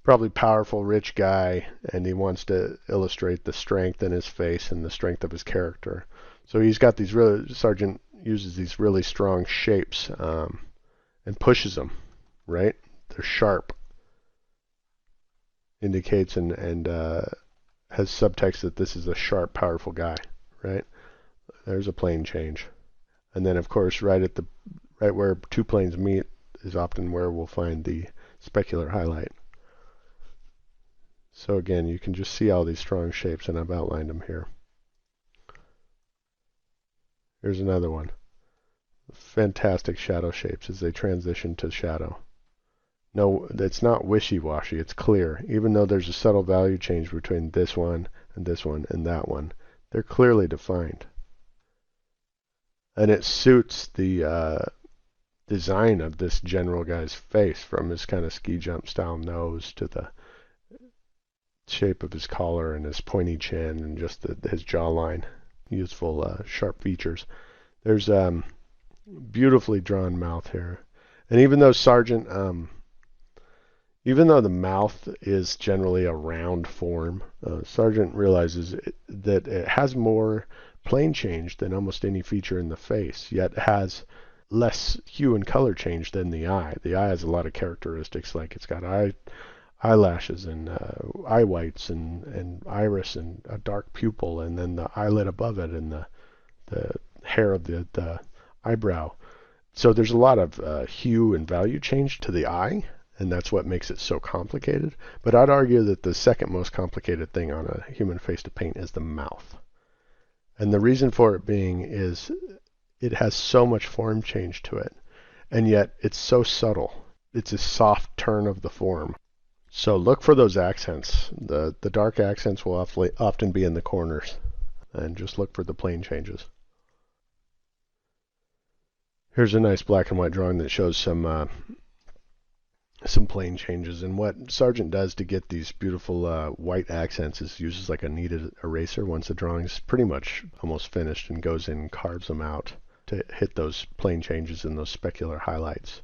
Speaker 1: probably powerful, rich guy, and he wants to illustrate the strength in his face and the strength of his character. So he's got these Sargent uses these really strong shapes and pushes them, right? They're sharp. Indicates and has subtext that this is a sharp, powerful guy, right? There's a plane change. And then, of course, right where two planes meet is often where we'll find the specular highlight. So again, you can just see all these strong shapes, and I've outlined them here. Here's another one. Fantastic shadow shapes as they transition to shadow. No, it's not wishy-washy, it's clear. Even though there's a subtle value change between this one and that one, they're clearly defined. And it suits the design of this general guy's face, from his kind of ski jump style nose to the shape of his collar and his pointy chin and just his jawline. Useful, sharp features. There's beautifully drawn mouth here. And even though Sargent, even though the mouth is generally a round form, Sargent realizes that it has more plane change than almost any feature in the face, yet has less hue and color change than the eye. The eye has a lot of characteristics, like it's got eyelashes and eye whites and iris and a dark pupil, and then the eyelid above it and the hair of the eyebrow. So there's a lot of hue and value change to the eye, and that's what makes it so complicated. But I'd argue that the second most complicated thing on a human face to paint is the mouth. And the reason for it being is it has so much form change to it, and yet it's so subtle. It's a soft turn of the form. So look for those accents. The dark accents will often be in the corners, and just look for the plane changes. Here's a nice black and white drawing that shows some plane changes. And what Sargent does to get these beautiful white accents is uses like a kneaded eraser once the drawing's pretty much almost finished, and goes in and carves them out to hit those plane changes and those specular highlights.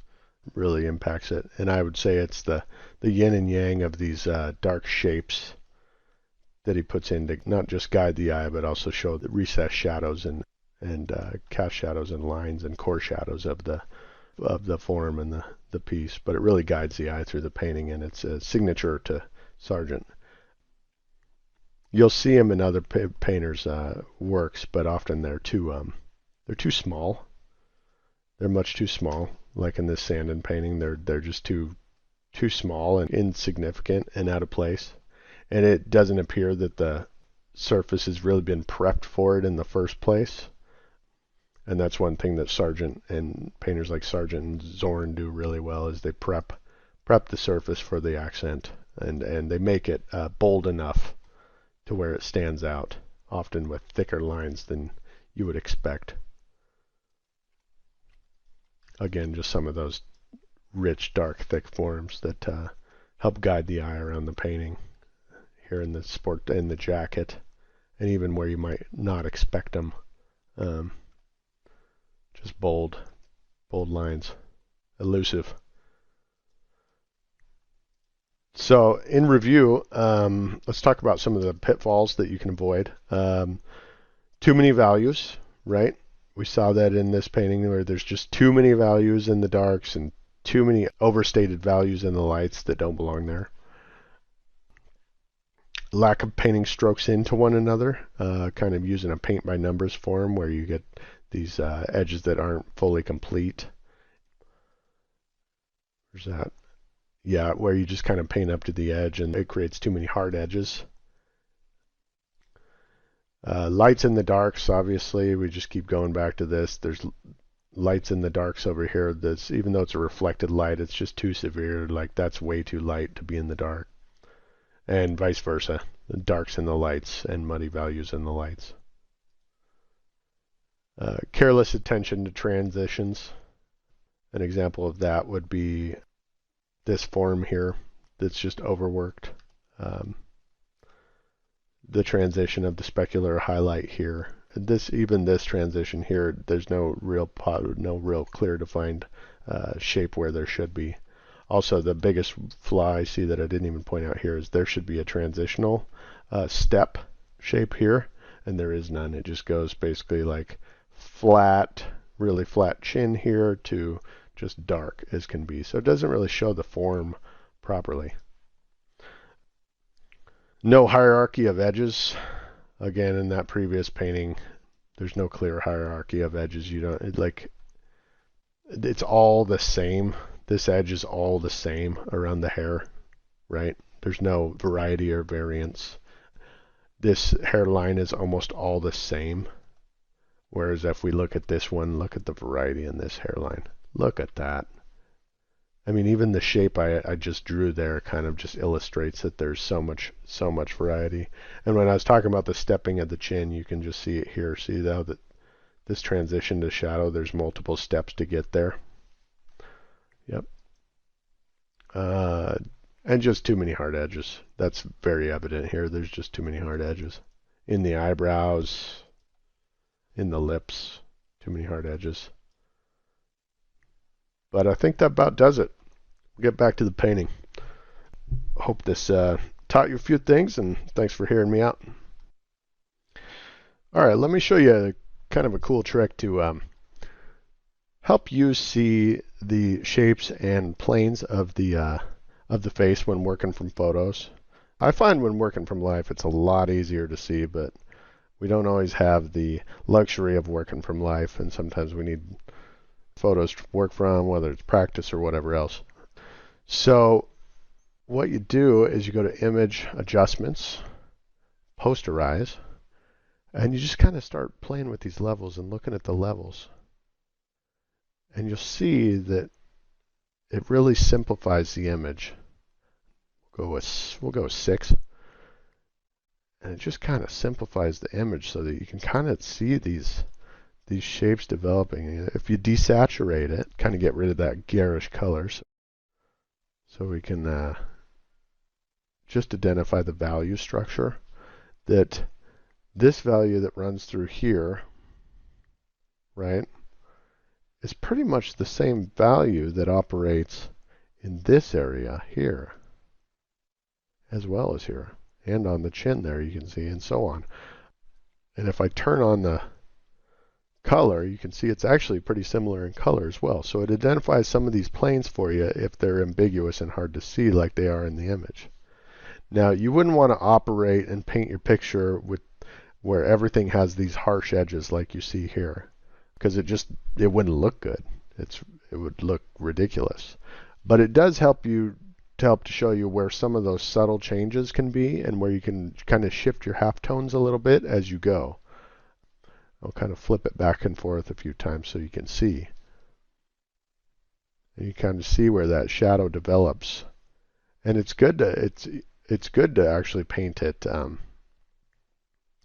Speaker 1: Really impacts it. And I would say it's the yin and yang of these dark shapes that he puts in to not just guide the eye, but also show the recessed shadows and cast shadows and lines and core shadows of the form and the piece. But it really guides the eye through the painting, and it's a signature to Sargent. You'll see him in other painters' works, but often they're too small. They're much too small. Like in this Sandin painting, they're just too small and insignificant and out of place. And it doesn't appear that the surface has really been prepped for it in the first place. And that's one thing that Sargent and painters like Sargent and Zorn do really well, is they prep the surface for the accent, and they make it bold enough to where it stands out, often with thicker lines than you would expect. Again, just some of those rich, dark, thick forms that help guide the eye around the painting. Here in the jacket, and even where you might not expect them. Just bold lines, elusive. So in review, let's talk about some of the pitfalls that you can avoid. Too many values, right? We saw that in this painting where there's just too many values in the darks and too many overstated values in the lights that don't belong there. Lack of painting strokes into one another, kind of using a paint by numbers form where you get these edges that aren't fully complete. There's that. Yeah, where you just kind of paint up to the edge and it creates too many hard edges. Lights in the darks, obviously, we just keep going back to this. There's lights in the darks over here that's, even though it's a reflected light, it's just too severe. Like, that's way too light to be in the dark. And vice versa, the darks in the lights and muddy values in the lights. Careless attention to transitions. An example of that would be this form here that's just overworked. The transition of the specular highlight here even this transition here, there's no real clear defined shape where there should be. Also, the biggest flaw I see that I didn't even point out here is there should be a transitional step shape here, and there is none. It just goes basically like flat, really flat chin here to just dark as can be. So it doesn't really show the form properly. No hierarchy of edges. Again, in that previous painting, there's no clear hierarchy of edges. You don't it's all the same. This edge is all the same around the hair, right? There's no variety or variance. This hairline is almost all the same. Whereas if we look at this one, look at the variety in this hairline. Look at that. I mean, even the shape I just drew there kind of just illustrates that there's so much variety. And when I was talking about the stepping of the chin, you can just see it here. See now that this transition to shadow, there's multiple steps to get there. Yep. And just too many hard edges. That's very evident here. There's just too many hard edges. In the eyebrows, in the lips, too many hard edges. But I think that about does it. We'll get back to the painting. Hope this taught you a few things, and thanks for hearing me out. All right, let me show you kind of a cool trick to help you see the shapes and planes of the face when working from photos. I find when working from life it's a lot easier to see, but we don't always have the luxury of working from life, and sometimes we need photos to work from, whether it's practice or whatever else. So what you do is you go to Image, Adjustments, Posterize, and you just kind of start playing with these levels and looking at the levels. And you'll see that it really simplifies the image. We'll go with 6. And it just kind of simplifies the image so that you can kind of see these shapes developing. If you desaturate it, kind of get rid of that garish colors. So we can just identify the value structure, that this value that runs through here, right, is pretty much the same value that operates in this area here, as well as here, and on the chin there you can see, and so on. And if I turn on the color, you can see it's actually pretty similar in color as well. So it identifies some of these planes for you if they're ambiguous and hard to see like they are in the image. Now, you wouldn't want to operate and paint your picture with where everything has these harsh edges like you see here, because it wouldn't look good. It would look ridiculous. But it does help to show you where some of those subtle changes can be, and where you can kind of shift your halftones a little bit as you go. I'll kind of flip it back and forth a few times so you can see. And you kind of see where that shadow develops. And it's good to actually paint it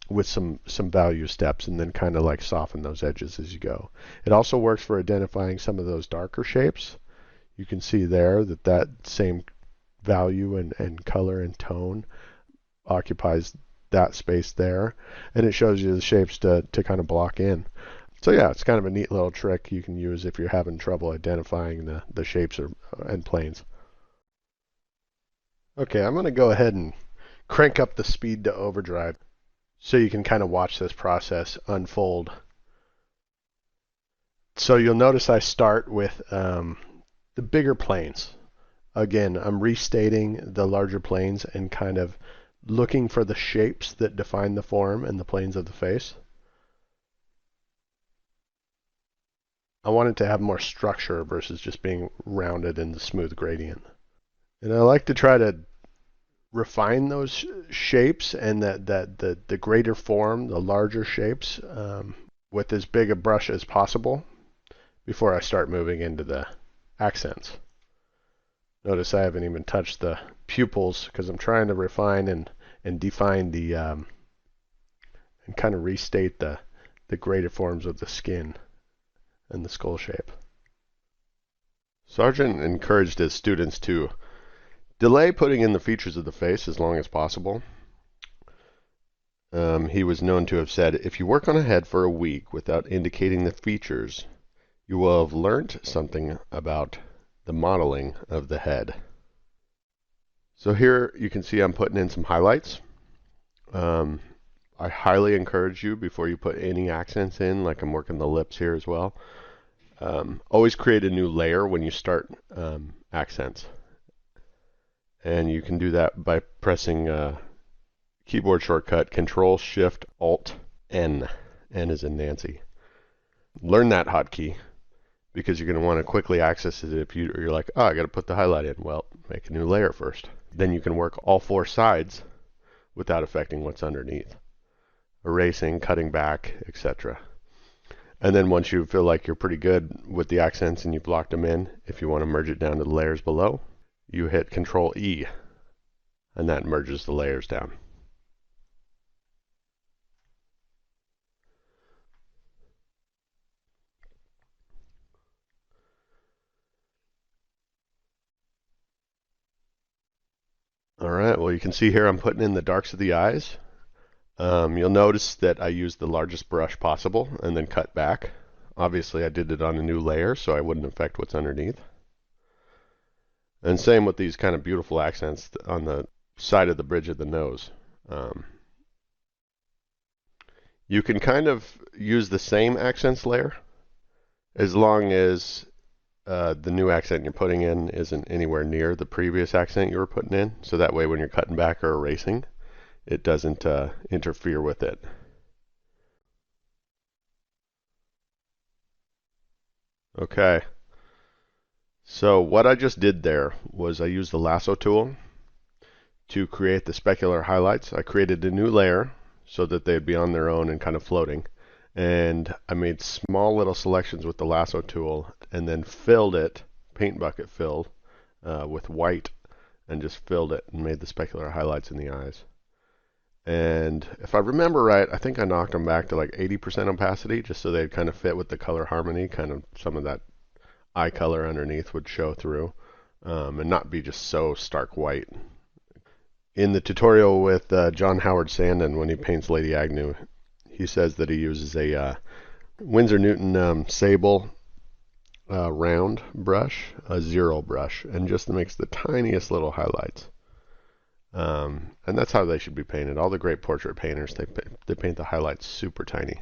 Speaker 1: with some value steps, and then kind of like soften those edges as you go. It also works for identifying some of those darker shapes. You can see there that same value and color and tone occupies that space there, and it shows you the shapes to kind of block in. So yeah, it's kind of a neat little trick you can use if you're having trouble identifying the shapes and planes. Okay, I'm going to go ahead and crank up the speed to overdrive so you can kind of watch this process unfold. So you'll notice I start with the bigger planes. Again, I'm restating the larger planes and kind of looking for the shapes that define the form and the planes of the face. I want it to have more structure versus just being rounded in the smooth gradient. And I like to try to refine those shapes and the greater form, the larger shapes, with as big a brush as possible before I start moving into the accents. Notice I haven't even touched the pupils because I'm trying to refine and define the and kind of restate the greater forms of the skin and the skull shape. Sargent encouraged his students to delay putting in the features of the face as long as possible. he was known to have said, if you work on a head for a week without indicating the features, you will have learnt something about the modeling of the head. So here you can see I'm putting in some highlights. I highly encourage you, before you put any accents in, like I'm working the lips here as well, always create a new layer when you start accents. And you can do that by pressing keyboard shortcut Control Shift Alt N. N as in Nancy. Learn that hotkey, because you're going to want to quickly access it if you're like, oh, I got to put the highlight in. Well, make a new layer first. Then you can work all four sides without affecting what's underneath. Erasing, cutting back, etc. And then once you feel like you're pretty good with the accents and you've locked them in, if you want to merge it down to the layers below, you hit Control E, and that merges the layers down. Alright, well you can see here I'm putting in the darks of the eyes. You'll notice that I used the largest brush possible and then cut back. Obviously I did it on a new layer so I wouldn't affect what's underneath. And same with these kind of beautiful accents on the side of the bridge of the nose. You can kind of use the same accents layer as long as the new accent you're putting in isn't anywhere near the previous accent you were putting in. So that way when you're cutting back or erasing, it doesn't interfere with it. Okay. So what I just did there was I used the lasso tool to create the specular highlights. I created a new layer so that they'd be on their own and kind of floating. And I made small little selections with the lasso tool and then filled it, paint bucket filled, with white, and just filled it and made the specular highlights in the eyes. And if I remember right, I think I knocked them back to like 80% opacity just so they'd kind of fit with the color harmony, kind of some of that eye color underneath would show through, and not be just so stark white. In the tutorial with John Howard Sandon, when he paints Lady Agnew, he says that he uses a Winsor Newton sable round brush, a zero brush, and just makes the tiniest little highlights. And that's how they should be painted. All the great portrait painters, they paint the highlights super tiny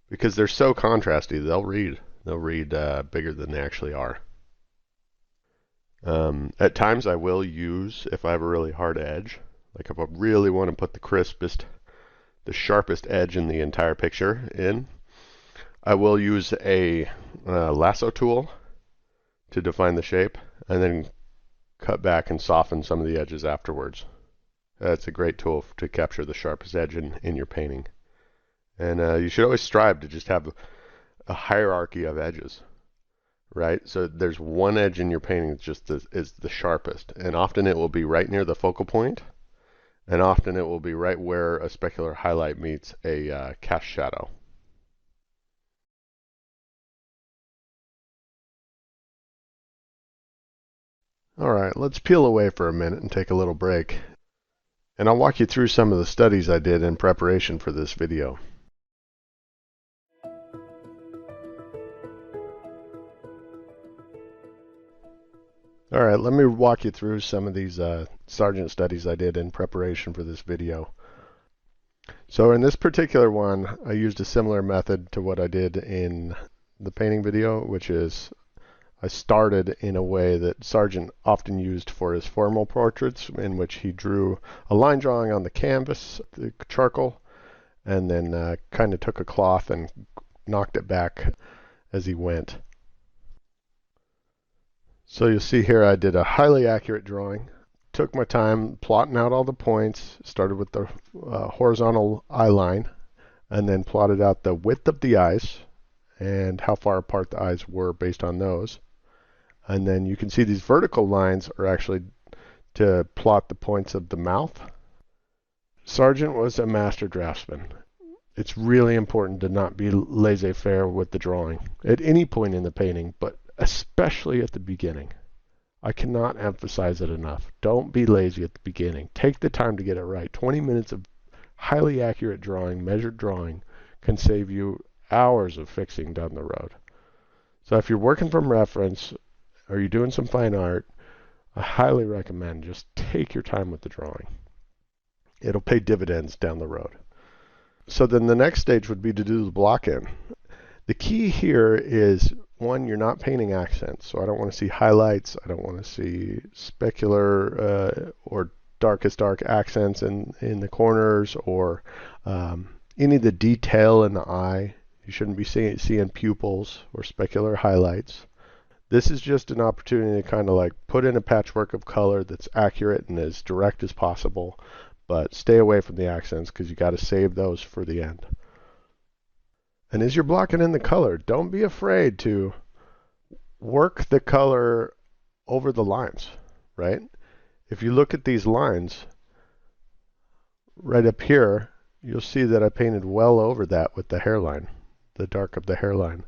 Speaker 1: because they're so contrasty. They'll read bigger than they actually are. At times I will use, if I have a really hard edge, like if I really want to put the sharpest edge in the entire picture in, I will use a lasso tool to define the shape and then cut back and soften some of the edges afterwards. That's a great tool to capture the sharpest edge in your painting. And you should always strive to just have a hierarchy of edges, right? So there's one edge in your painting that's just is the sharpest, and often it will be right near the focal point, and often it will be right where a specular highlight meets a cast shadow. All right, let's peel away for a minute and take a little break. And I'll walk you through some of the studies I did in preparation for this video. All right, let me walk you through some of these Sargent studies I did in preparation for this video. So in this particular one, I used a similar method to what I did in the painting video, which is I started in a way that Sargent often used for his formal portraits, in which he drew a line drawing on the canvas, the charcoal, and then kind of took a cloth and knocked it back as he went. So you'll see here I did a highly accurate drawing, took my time plotting out all the points, started with the horizontal eye line, and then plotted out the width of the eyes and how far apart the eyes were based on those. And then you can see these vertical lines are actually to plot the points of the mouth. Sargent was a master draftsman. It's really important to not be laissez-faire with the drawing at any point in the painting, but especially at the beginning. I cannot emphasize it enough. Don't be lazy at the beginning. Take the time to get it right. 20 minutes of highly accurate drawing, measured drawing, can save you hours of fixing down the road. So if you're working from reference or you're doing some fine art, I highly recommend just take your time with the drawing. It'll pay dividends down the road. So then the next stage would be to do the block in. The key here is, one, you're not painting accents. So I don't want to see highlights. I don't want to see specular or darkest dark accents in the corners, or any of the detail in the eye. You shouldn't be seeing pupils or specular highlights. This is just an opportunity to kind of like put in a patchwork of color that's accurate and as direct as possible, but stay away from the accents because you got to save those for the end. And as you're blocking in the color, don't be afraid to work the color over the lines, right? If you look at these lines right up here, you'll see that I painted well over that with the hairline, the dark of the hairline.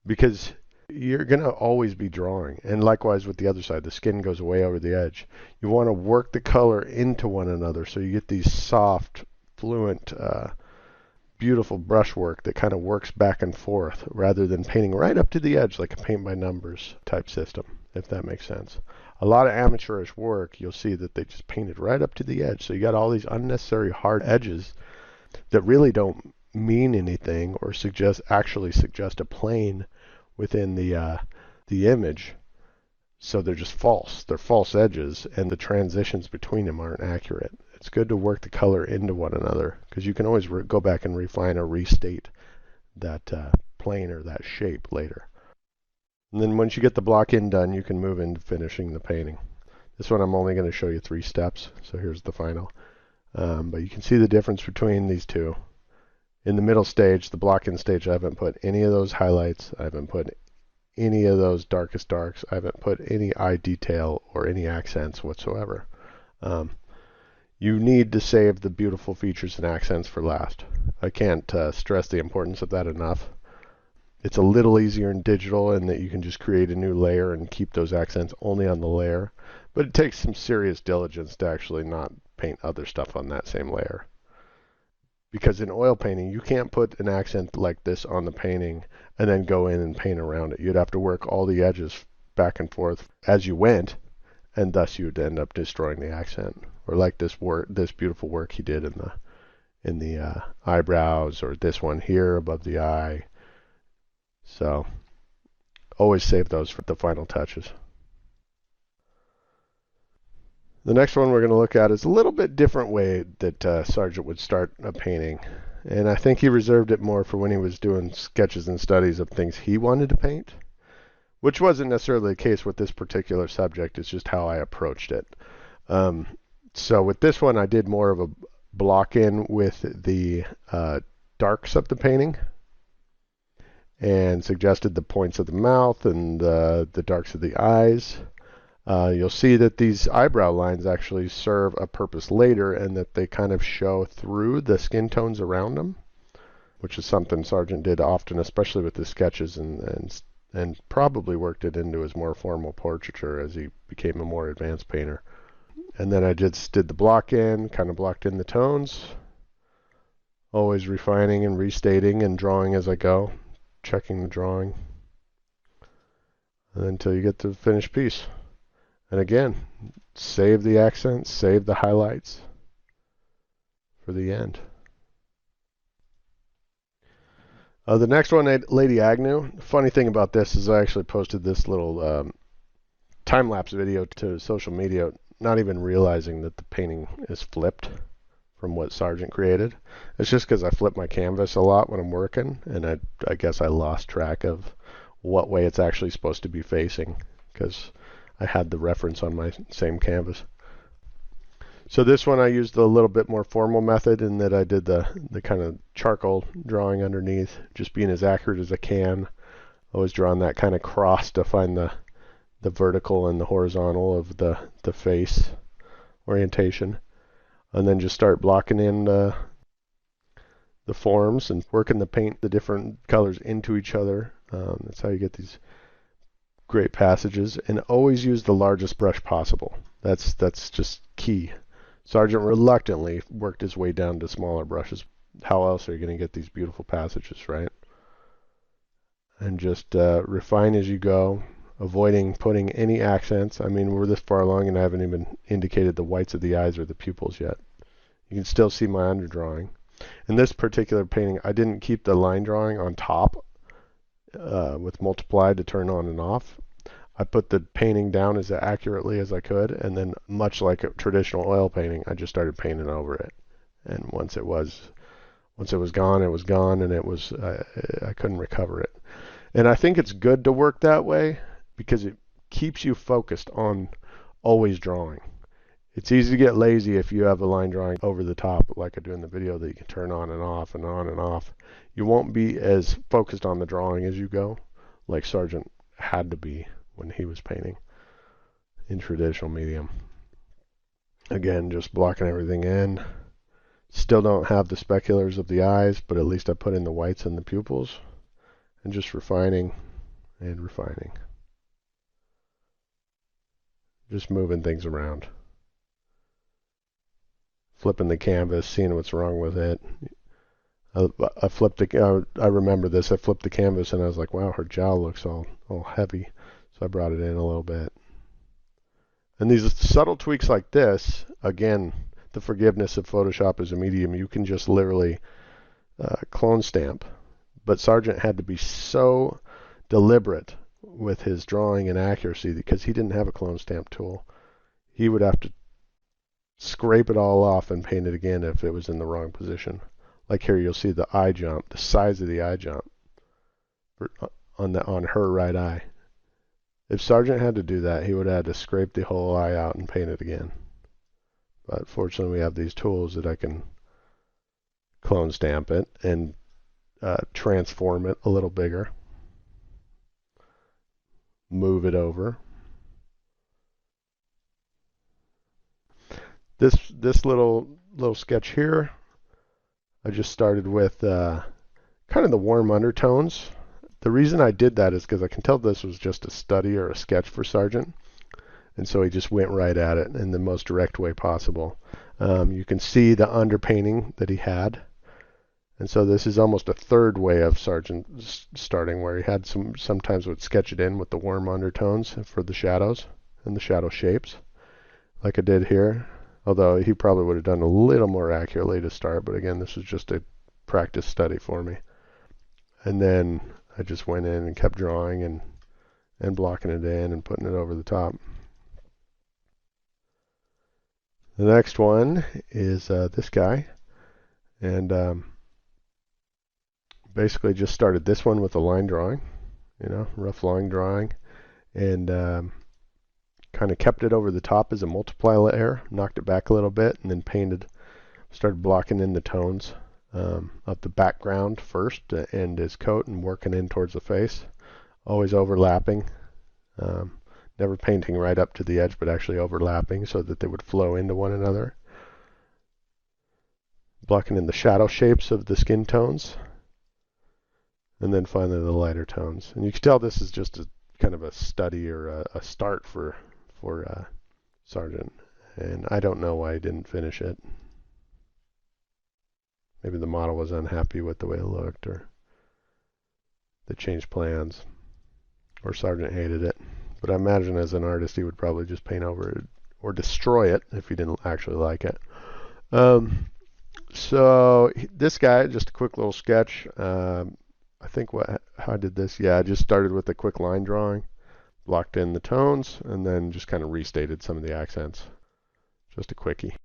Speaker 1: Because you're going to always be drawing. And likewise with the other side, the skin goes way over the edge. You want to work the color into one another so you get these soft, fluent, beautiful brushwork that kind of works back and forth rather than painting right up to the edge like a paint by numbers type system, if that makes sense. A lot of amateurish work, you'll see that they just painted right up to the edge. So you got all these unnecessary hard edges that really don't mean anything or actually suggest a plane within the image. So they're just false. They're false edges, and the transitions between them aren't accurate. It's good to work the color into one another because you can always go back and refine or restate that plane or that shape later. And then once you get the block in done, you can move into finishing the painting. This one I'm only going to show you 3 steps, so here's the final. But you can see the difference between these two. In the middle stage, the block-in stage, I haven't put any of those highlights. I haven't put any of those darkest darks. I haven't put any eye detail or any accents whatsoever. You need to save the beautiful features and accents for last. I can't stress the importance of that enough. It's a little easier in digital in that you can just create a new layer and keep those accents only on the layer. But it takes some serious diligence to actually not paint other stuff on that same layer. Because in oil painting, you can't put an accent like this on the painting and then go in and paint around it. You'd have to work all the edges back and forth as you went, and thus you'd end up destroying the accent. Or like this beautiful work he did in the eyebrows, or this one here above the eye. So always save those for the final touches. The next one we're going to look at is a little bit different way that Sargent would start a painting. And I think he reserved it more for when he was doing sketches and studies of things he wanted to paint, which wasn't necessarily the case with this particular subject. It's just how I approached it. So with this one, I did more of a block in with the darks of the painting and suggested the points of the mouth and the darks of the eyes. You'll see that these eyebrow lines actually serve a purpose later, and that they kind of show through the skin tones around them, which is something Sargent did often, especially with his sketches, and probably worked it into his more formal portraiture as he became a more advanced painter. And then I just did the block in, kind of blocked in the tones, always refining and restating and drawing as I go, checking the drawing, and until you get to the finished piece. And again, save the accents, save the highlights for the end. The next one, Lady Agnew. Funny thing about this is I actually posted this little time-lapse video to social media, not even realizing that the painting is flipped from what Sargent created. It's just because I flip my canvas a lot when I'm working, and I guess I lost track of what way it's actually supposed to be facing, because I had the reference on my same canvas. So this one I used a little bit more formal method in that I did the kind of charcoal drawing underneath, just being as accurate as I can. Always drawing that kind of cross to find the vertical and the horizontal of the face orientation. And then just start blocking in the forms and working the paint, the different colors into each other. That's how you get these great passages. And always use the largest brush possible. That's just key. Sargent reluctantly worked his way down to smaller brushes. How else are you going to get these beautiful passages, right? And just refine as you go, avoiding putting any accents. I mean, we're this far along and I haven't even indicated the whites of the eyes or the pupils yet. You can still see my underdrawing. In this particular painting, I didn't keep the line drawing on top with multiply to turn on and off. I put the painting down as accurately as I could, and then much like a traditional oil painting, I just started painting over it. And once it was gone, it was gone, and I couldn't recover it. And I think it's good to work that way because it keeps you focused on always drawing. It's easy to get lazy if you have a line drawing over the top, like I do in the video, that you can turn on and off and on and off. You won't be as focused on the drawing as you go, like Sargent had to be when he was painting in traditional medium. Again, just blocking everything in. Still don't have the speculars of the eyes, but at least I put in the whites and the pupils. And just refining and refining. Just moving things around. Flipping the canvas, seeing what's wrong with it. I remember this. I flipped the canvas and I was like, wow, her jowl looks all heavy. So I brought it in a little bit. And these subtle tweaks like this, again, the forgiveness of Photoshop as a medium, you can just literally clone stamp. But Sargent had to be so deliberate with his drawing and accuracy because he didn't have a clone stamp tool. He would have to scrape it all off and paint it again if it was in the wrong position. Like here, you'll see the eye jump, the size of the eye jump on her right eye. If Sargent had to do that, he would have had to scrape the whole eye out and paint it again. But fortunately, we have these tools that I can clone stamp it and transform it a little bigger. Move it over. This little sketch here, I just started with kind of the warm undertones. The reason I did that is because I can tell this was just a study or a sketch for Sargent. And so he just went right at it in the most direct way possible. You can see the underpainting that he had. And so this is almost a third way of Sargent starting, where he had sometimes would sketch it in with the warm undertones for the shadows and the shadow shapes, like I did here. Although he probably would have done a little more accurately to start, but again, this was just a practice study for me. And then I just went in and kept drawing and blocking it in and putting it over the top. The next one is this guy, and basically just started this one with a line drawing, rough line drawing, and kind of kept it over the top as a multiply layer, knocked it back a little bit, and then started blocking in the tones of the background first and his coat and working in towards the face, always overlapping, never painting right up to the edge, but actually overlapping so that they would flow into one another. Blocking in the shadow shapes of the skin tones, and then finally the lighter tones. And you can tell this is just a kind of a study or a start for Sargent, and I don't know why he didn't finish it. Maybe the model was unhappy with the way it looked, or they changed plans, or Sargent hated it. But I imagine as an artist he would probably just paint over it or destroy it if he didn't actually like it. So this guy, just a quick little sketch. I think how I did this, I just started with a quick line drawing, blocked in the tones, and then just kind of restated some of the accents. Just a quickie.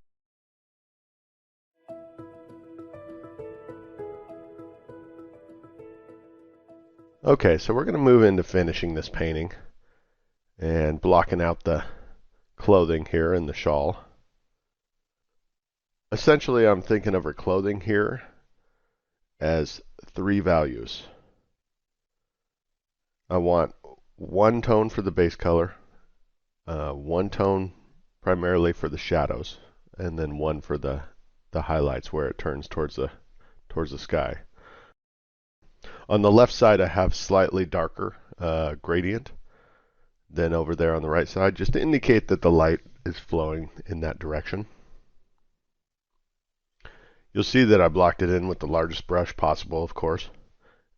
Speaker 1: Okay, so we're going to move into finishing this painting and blocking out the clothing here and the shawl. Essentially, I'm thinking of her clothing here as 3 values. I want 1 tone for the base color, 1 tone primarily for the shadows, and then 1 for the highlights where it turns towards the sky. On the left side, I have slightly darker gradient than over there on the right side, just to indicate that the light is flowing in that direction. You'll see that I blocked it in with the largest brush possible, of course.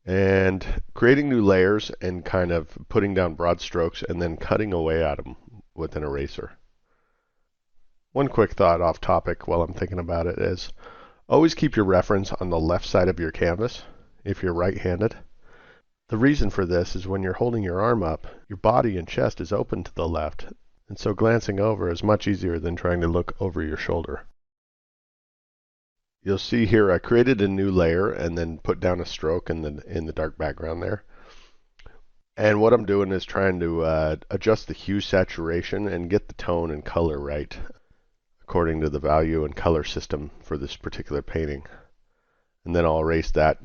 Speaker 1: And creating new layers and kind of putting down broad strokes and then cutting away at them with an eraser. One quick thought off topic while I'm thinking about it is always keep your reference on the left side of your canvas if you're right-handed. The reason for this is when you're holding your arm up, your body and chest is open to the left, and so glancing over is much easier than trying to look over your shoulder. You'll see here I created a new layer and then put down a stroke in the dark background there. And what I'm doing is trying to adjust the hue saturation and get the tone and color right according to the value and color system for this particular painting. And then I'll erase that,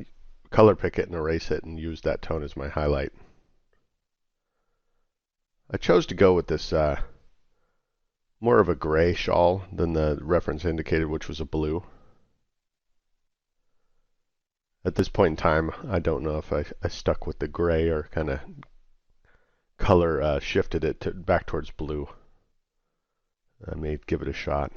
Speaker 1: color pick it and erase it and use that tone as my highlight. I chose to go with this more of a gray shawl than the reference indicated, which was a blue. At this point in time, I don't know if I stuck with the gray or kind of color shifted it back towards blue. I may give it a shot.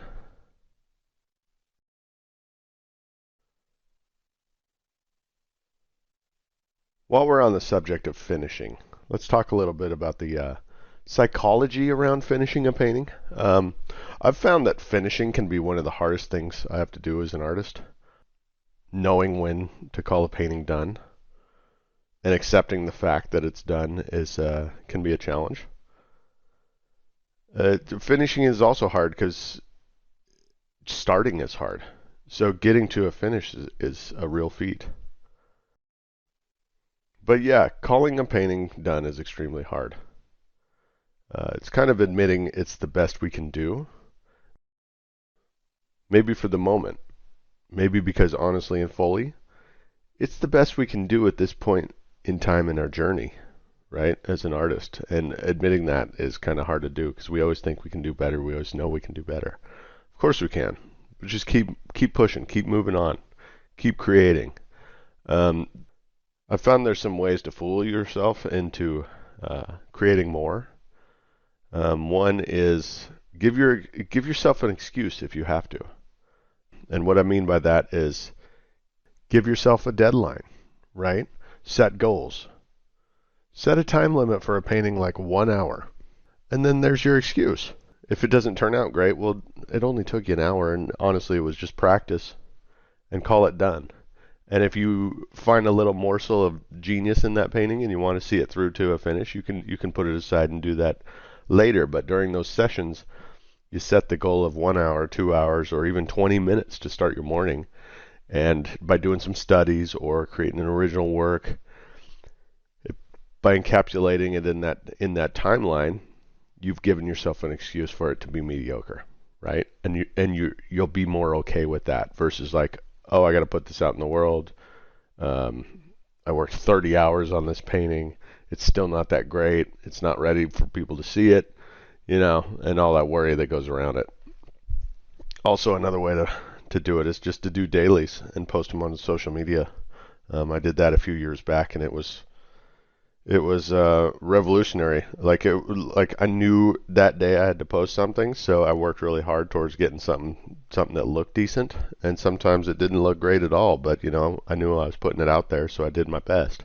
Speaker 1: While we're on the subject of finishing, let's talk a little bit about the psychology around finishing a painting. I've found that finishing can be one of the hardest things I have to do as an artist. Knowing when to call a painting done and accepting the fact that it's done can be a challenge. Finishing is also hard because starting is hard. So getting to a finish is a real feat. But yeah, calling a painting done is extremely hard. It's kind of admitting it's the best we can do. Maybe for the moment. Maybe because honestly and fully, it's the best we can do at this point in time in our journey, right, as an artist. And admitting that is kind of hard to do because we always think we can do better. We always know we can do better. Of course we can. But just keep pushing, keep moving on, keep creating. I found there's some ways to fool yourself into creating more. One is give yourself an excuse if you have to. And what I mean by that is give yourself a deadline, right? Set goals. Set a time limit for a painting like 1 hour. And then there's your excuse. If it doesn't turn out great, well, it only took you an hour, and honestly, it was just practice, and call it done. And if you find a little morsel of genius in that painting and you want to see it through to a finish, you can put it aside and do that later. But during those sessions, you set the goal of 1 hour, 2 hours, or even 20 minutes to start your morning. And by doing some studies or creating an original work, by encapsulating it in that timeline, you've given yourself an excuse for it to be mediocre, right? And you'll be more okay with that versus like, oh, I got to put this out in the world. I worked 30 hours on this painting. It's still not that great. It's not ready for people to see it. And all that worry that goes around it. Also, another way to do it is just to do dailies and post them on social media. I did that a few years back, and it was revolutionary. Like I knew that day I had to post something, so I worked really hard towards getting something that looked decent. And sometimes it didn't look great at all, but I knew I was putting it out there, so I did my best.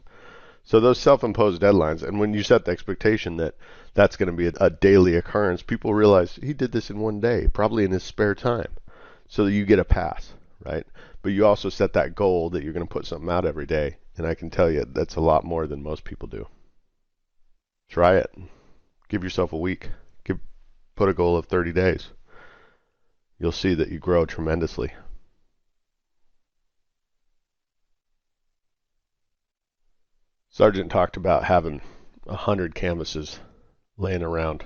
Speaker 1: So those self-imposed deadlines, and when you set the expectation that that's going to be a daily occurrence, people realize he did this in 1 day, probably in his spare time. So that you get a pass, right? But you also set that goal that you're going to put something out every day. And I can tell you that's a lot more than most people do. Try it. Give yourself a week. Put a goal of 30 days. You'll see that you grow tremendously. Sargent talked about having 100 canvases laying around.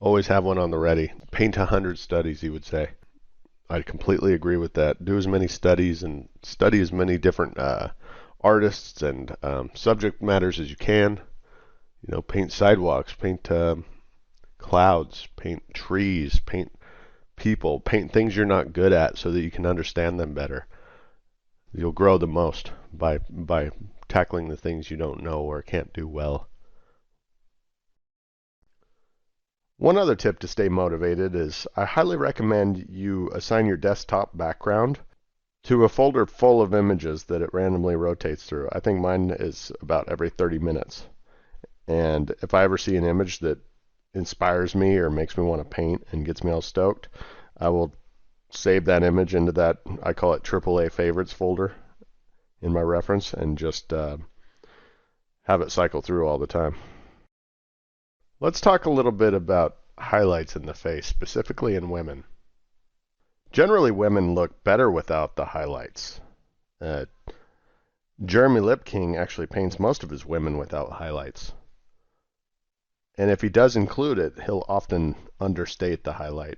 Speaker 1: Always have one on the ready. Paint 100 studies, he would say. I completely agree with that. Do as many studies and study as many different artists and subject matters as you can. Paint sidewalks, paint clouds, paint trees, paint people, paint things you're not good at so that you can understand them better. You'll grow the most by tackling the things you don't know or can't do well. One other tip to stay motivated is I highly recommend you assign your desktop background to a folder full of images that it randomly rotates through. I think mine is about every 30 minutes. And if I ever see an image that inspires me or makes me want to paint and gets me all stoked, I will save that image into that, I call it AAA favorites folder in my reference, and just have it cycle through all the time. Let's talk a little bit about highlights in the face, specifically in women. Generally, women look better without the highlights. Jeremy Lipking actually paints most of his women without highlights. And if he does include it, he'll often understate the highlight.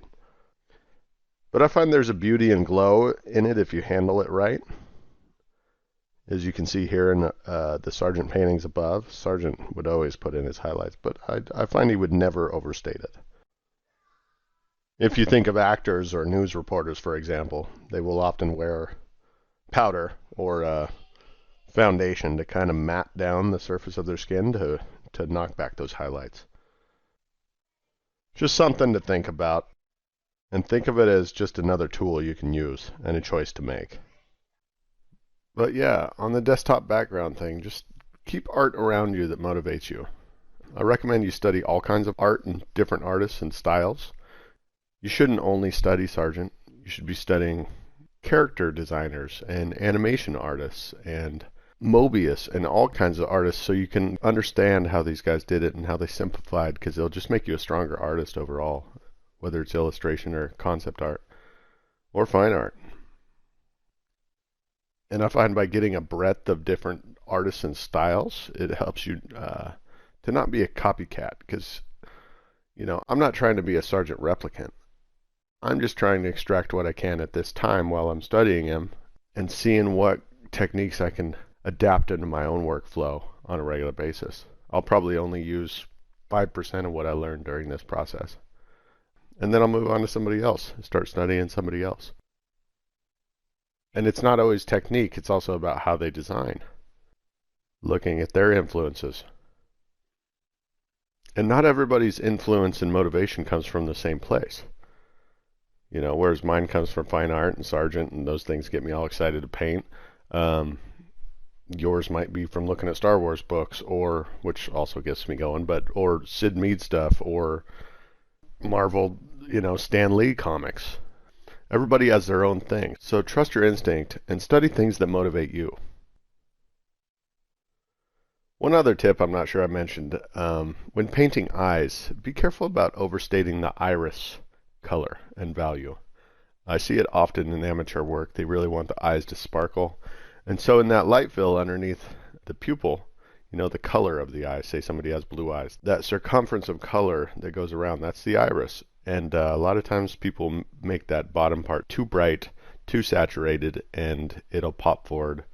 Speaker 1: But I find there's a beauty and glow in it if you handle it right. As you can see here in the Sargent paintings above, Sargent would always put in his highlights, but I find he would never overstate it. If you think of actors or news reporters, for example, they will often wear powder or foundation to kind of matte down the surface of their skin to knock back those highlights. Just something to think about, and think of it as just another tool you can use and a choice to make. But yeah, on the desktop background thing, just keep art around you that motivates you. I recommend you study all kinds of art and different artists and styles. You shouldn't only study Sargent. You should be studying character designers and animation artists and Mobius and all kinds of artists, so you can understand how these guys did it and how they simplified, because it'll just make you a stronger artist overall, whether it's illustration or concept art or fine art. And I find by getting a breadth of different artists and styles, it helps you to not be a copycat, because I'm not trying to be a Sargent replicant. I'm just trying to extract what I can at this time while I'm studying him and seeing what techniques I can adapt into my own workflow on a regular basis. I'll probably only use 5% of what I learned during this process. And then I'll move on to somebody else, start studying somebody else. And it's not always technique, it's also about how they design, looking at their influences. And not everybody's influence and motivation comes from the same place. Whereas mine comes from fine art and Sargent, and those things get me all excited to paint. Yours might be from looking at Star Wars books, or which also gets me going, or Sid Mead stuff, or Marvel, Stan Lee comics. Everybody has their own thing, so trust your instinct and study things that motivate you. One other tip I'm not sure I mentioned, when painting eyes, be careful about overstating the iris color and value. I see it often in amateur work. They really want the eyes to sparkle. And so in that light fill underneath the pupil, the color of the eye, say somebody has blue eyes, that circumference of color that goes around, that's the iris. And a lot of times people make that bottom part too bright, too saturated, and it'll pop forward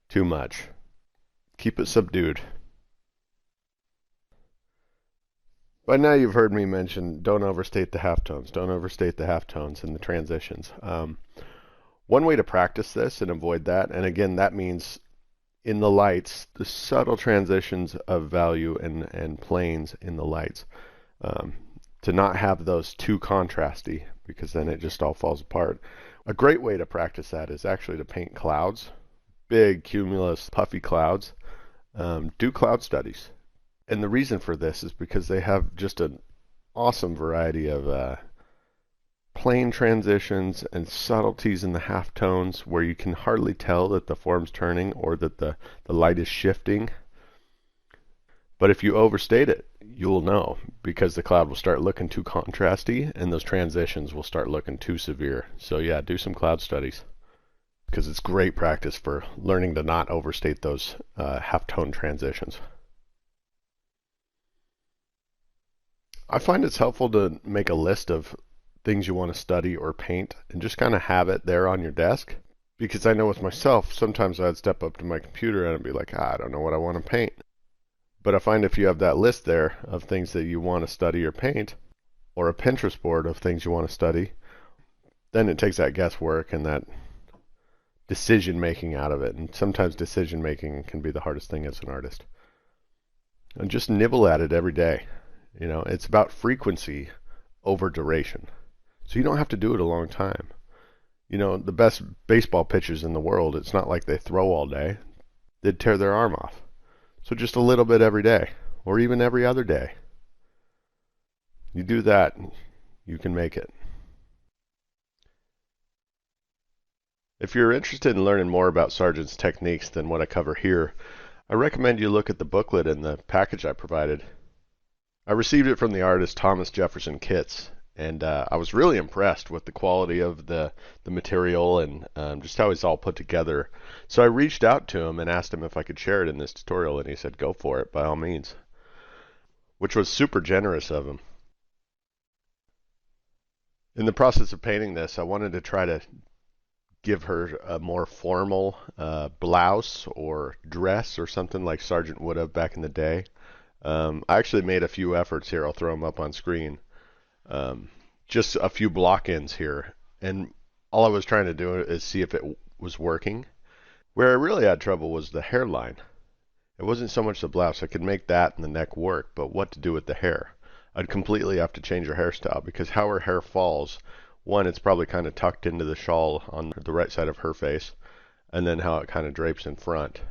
Speaker 1: too much. Keep it subdued. By now you've heard me mention don't overstate the halftones. Don't overstate the halftones and the transitions. One way to practice this and avoid that, and again that means in the lights, the subtle transitions of value and planes in the lights. To not have those too contrasty, because then it just all falls apart. A great way to practice that is actually to paint clouds, big cumulus puffy clouds. Do cloud studies. And the reason for this is because they have just an awesome variety of plane transitions and subtleties in the halftones where you can hardly tell that the form's turning or that the light is shifting. But if you overstate it, you'll know, because the cloud will start looking too contrasty and those transitions will start looking too severe. So yeah, do some cloud studies, because it's great practice for learning to not overstate those halftone transitions. I find it's helpful to make a list of things you want to study or paint and just kind of have it there on your desk, because I know with myself, sometimes I'd step up to my computer and I'd be like, I don't know what I want to paint. But I find if you have that list there of things that you want to study or paint, or a Pinterest board of things you want to study, then it takes that guesswork and that decision making out of it. And sometimes decision making can be the hardest thing as an artist. And just nibble at it every day. It's about frequency over duration. So you don't have to do it a long time. You know, the best baseball pitchers in the world, it's not like they throw all day. They'd tear their arm off. So just a little bit every day, or even every other day. You do that, you can make it. If you're interested in learning more about Sargent's techniques than what I cover here, I recommend you look at the booklet in the package I provided. I received it from the artist Thomas Jefferson Kitts, and I was really impressed with the quality of the material and just how it's all put together. So I reached out to him and asked him if I could share it in this tutorial, and he said go for it, by all means, which was super generous of him. In the process of painting this, I wanted to try to give her a more formal blouse or dress or something like Sargent would have back in the day. I actually made a few efforts here. I'll throw them up on screen. Just a few block-ins here. And all I was trying to do is see if it was working. Where I really had trouble was the hairline. It wasn't so much the blouse. I could make that and the neck work, but what to do with the hair? I'd completely have to change her hairstyle because how her hair falls, one, it's probably kind of tucked into the shawl on the right side of her face, and then how it kind of drapes in front.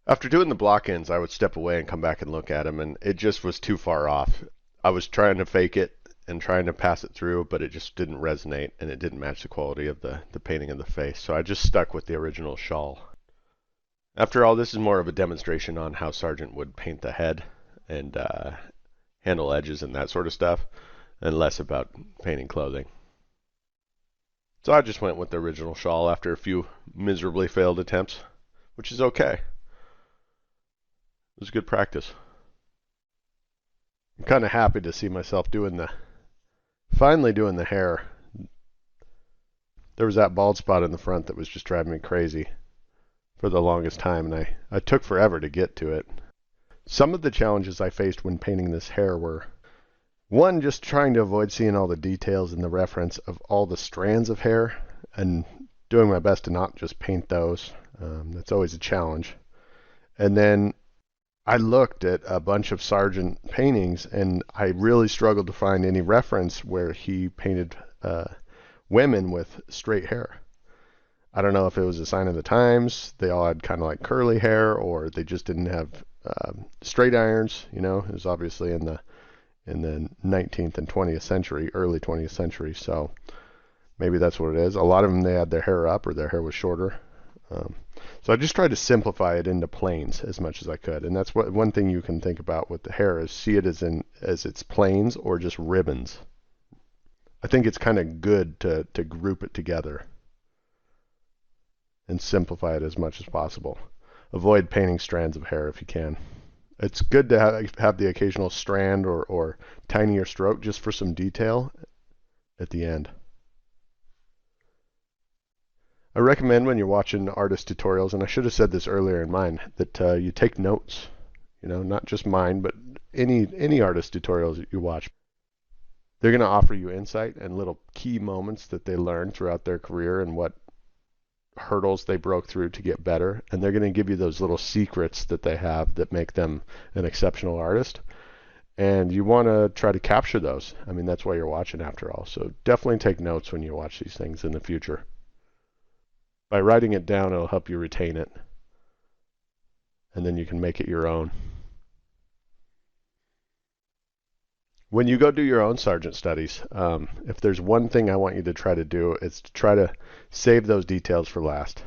Speaker 1: After doing the block-ins, I would step away and come back and look at them, and it just was too far off. I was trying to fake it and trying to pass it through, but it just didn't resonate, and it didn't match the quality of the painting of the face, so I just stuck with the original shawl. After all, this is more of a demonstration on how Sargent would paint the head and handle edges and that sort of stuff, and less about painting clothing. So I just went with the original shawl after a few miserably failed attempts, which is okay. It was good practice. I'm kind of happy to see myself finally doing the hair. There was that bald spot in the front that was just driving me crazy for the longest time, and I took forever to get to it. Some of the challenges I faced when painting this hair were, one, just trying to avoid seeing all the details in the reference of all the strands of hair and doing my best to not just paint those. That's always a challenge. And then I looked at a bunch of Sargent paintings, and I really struggled to find any reference where he painted women with straight hair. I don't know if it was a sign of the times. They all had kind of like curly hair, or they just didn't have straight irons. You know, it was obviously in the 19th and 20th century, early 20th century. So maybe that's what it is. A lot of them, they had their hair up or their hair was shorter. So I just tried to simplify it into planes as much as I could. And that's one thing you can think about with the hair is see it as it's planes or just ribbons. I think it's kind of good to group it together and simplify it as much as possible. Avoid painting strands of hair if you can. It's good to have the occasional strand or tinier stroke just for some detail at the end. I recommend when you're watching artist tutorials, and I should have said this earlier in mine, that you take notes. You know, not just mine, but any artist tutorials that you watch. They're going to offer you insight and little key moments that they learned throughout their career and what hurdles they broke through to get better. And they're going to give you those little secrets that they have that make them an exceptional artist. And you want to try to capture those. I mean, that's why you're watching after all. So definitely take notes when you watch these things in the future. By writing it down, it'll help you retain it. And then you can make it your own. When you go do your own Sargent studies, if there's one thing I want you to try to do, it's to try to save those details for last.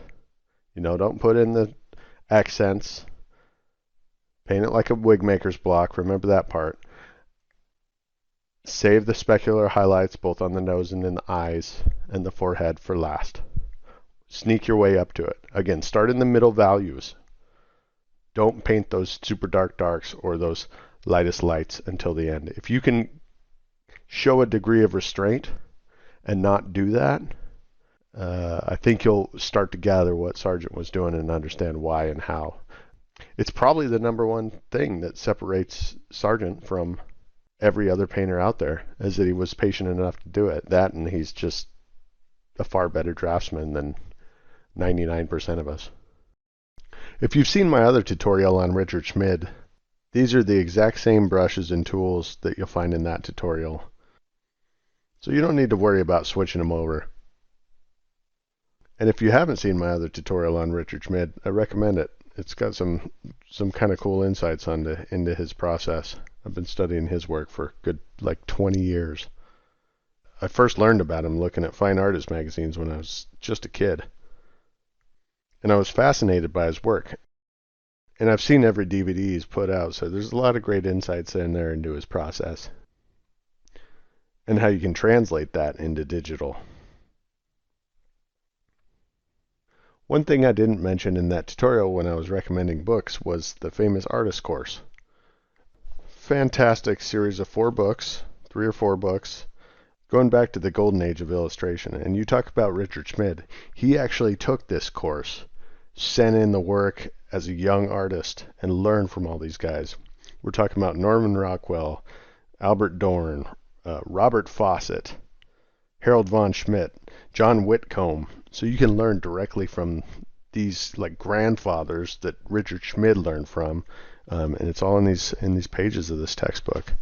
Speaker 1: You know, don't put in the accents. Paint it like a wig maker's block. Remember that part. Save the specular highlights both on the nose and in the eyes and the forehead for last. Sneak your way up to it. Again, start in the middle values. Don't paint those super dark darks or those lightest lights until the end. If you can show a degree of restraint and not do that, I think you'll start to gather what Sargent was doing and understand why and how. It's probably the number one thing that separates Sargent from every other painter out there, is that he was patient enough to do it. That, and he's just a far better draftsman than 99% of us. If you've seen my other tutorial on Richard Schmid, these are the exact same brushes and tools that you'll find in that tutorial. So you don't need to worry about switching them over. And if you haven't seen my other tutorial on Richard Schmid, I recommend it. It's got some kind of cool insights into his process. I've been studying his work for good like 20 years. I first learned about him looking at fine artist magazines when I was just a kid. And I was fascinated by his work. And I've seen every DVD he's put out, so there's a lot of great insights in there into his process. And how you can translate that into digital. One thing I didn't mention in that tutorial when I was recommending books was the famous artist course. Fantastic series of 4 books, 3 or 4 books, going back to the golden age of illustration. And you talk about Richard Schmid. He actually took this course, sent in the work as a young artist, and learned from all these guys. We're talking about Norman Rockwell, Albert Dorn, Robert Fawcett, Harold von Schmidt, John Whitcomb. So you can learn directly from these like grandfathers that Richard Schmid learned from, and it's all in these pages of this textbook.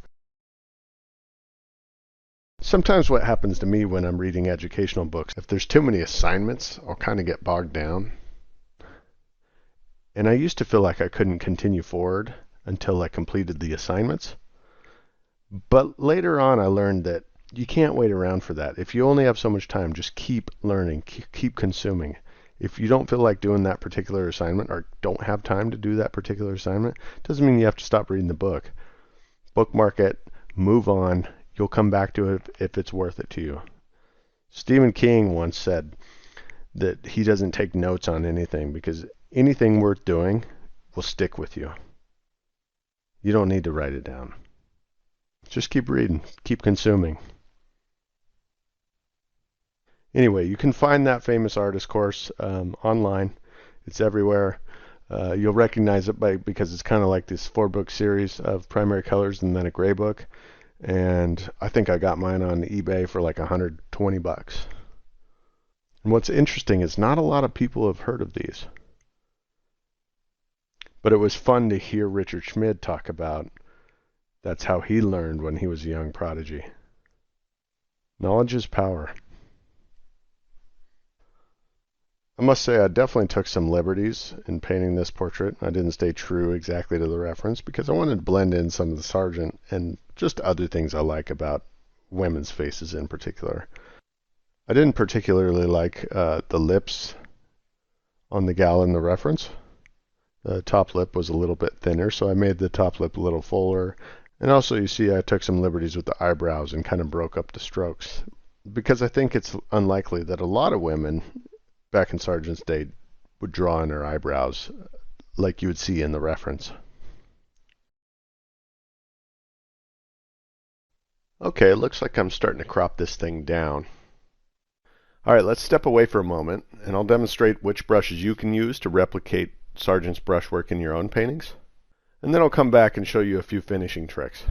Speaker 1: Sometimes what happens to me when I'm reading educational books, if there's too many assignments, I'll kind of get bogged down. And I used to feel like I couldn't continue forward until I completed the assignments. But later on I learned that you can't wait around for that. If you only have so much time, just keep learning, keep consuming. If you don't feel like doing that particular assignment or don't have time to do that particular assignment, doesn't mean you have to stop reading the book. Bookmark it, move on. You'll come back to it if it's worth it to you. Stephen King once said that he doesn't take notes on anything because anything worth doing will stick with you. You don't need to write it down. Just keep reading, keep consuming. Anyway, you can find that famous artist course online. It's everywhere. You'll recognize it because it's kind of like this 4-book series of primary colors and then a gray book. And I think I got mine on eBay for like $120. And what's interesting is not a lot of people have heard of these. But it was fun to hear Richard Schmid talk about that's how he learned when he was a young prodigy. Knowledge is power. I must say I definitely took some liberties in painting this portrait. I didn't stay true exactly to the reference because I wanted to blend in some of the Sargent and just other things I like about women's faces in particular. I didn't particularly like the lips on the gal in the reference. The top lip was a little bit thinner, so I made the top lip a little fuller. And also you see I took some liberties with the eyebrows and kind of broke up the strokes because I think it's unlikely that a lot of women back in Sargent's day would draw in her eyebrows like you would see in the reference. Okay, it looks like I'm starting to crop this thing down. Alright, let's step away for a moment and I'll demonstrate which brushes you can use to replicate Sargent's brushwork in your own paintings. And then I'll come back and show you a few finishing tricks.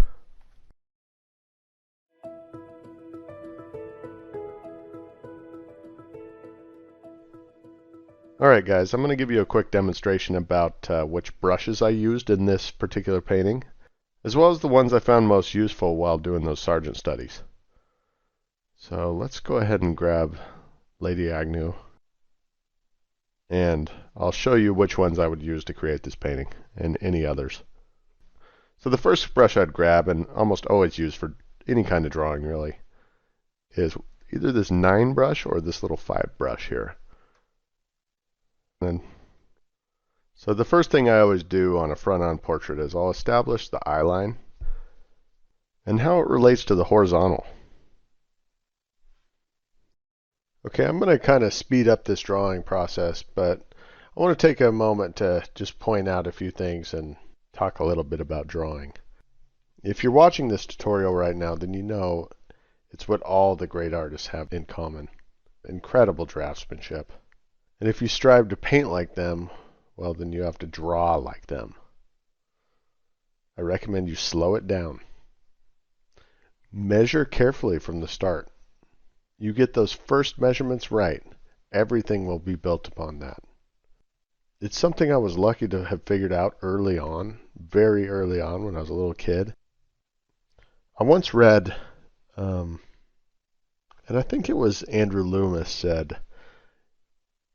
Speaker 1: Alright guys, I'm going to give you a quick demonstration about which brushes I used in this particular painting, as well as the ones I found most useful while doing those Sargent studies. So let's go ahead and grab Lady Agnew, and I'll show you which ones I would use to create this painting, and any others. So the first brush I'd grab, and almost always use for any kind of drawing really, is either this 9 brush or this little 5 brush here. So the first thing I always do on a front-on portrait is I'll establish the eye line and how it relates to the horizontal. Okay, I'm going to kind of speed up this drawing process, but I want to take a moment to just point out a few things and talk a little bit about drawing. If you're watching this tutorial right now, then you know it's what all the great artists have in common: incredible draftsmanship. And if you strive to paint like them, well, then you have to draw like them. I recommend you slow it down. Measure carefully from the start. You get those first measurements right, everything will be built upon that. It's something I was lucky to have figured out early on, very early on when I was a little kid. I once read And I think it was Andrew Loomis said,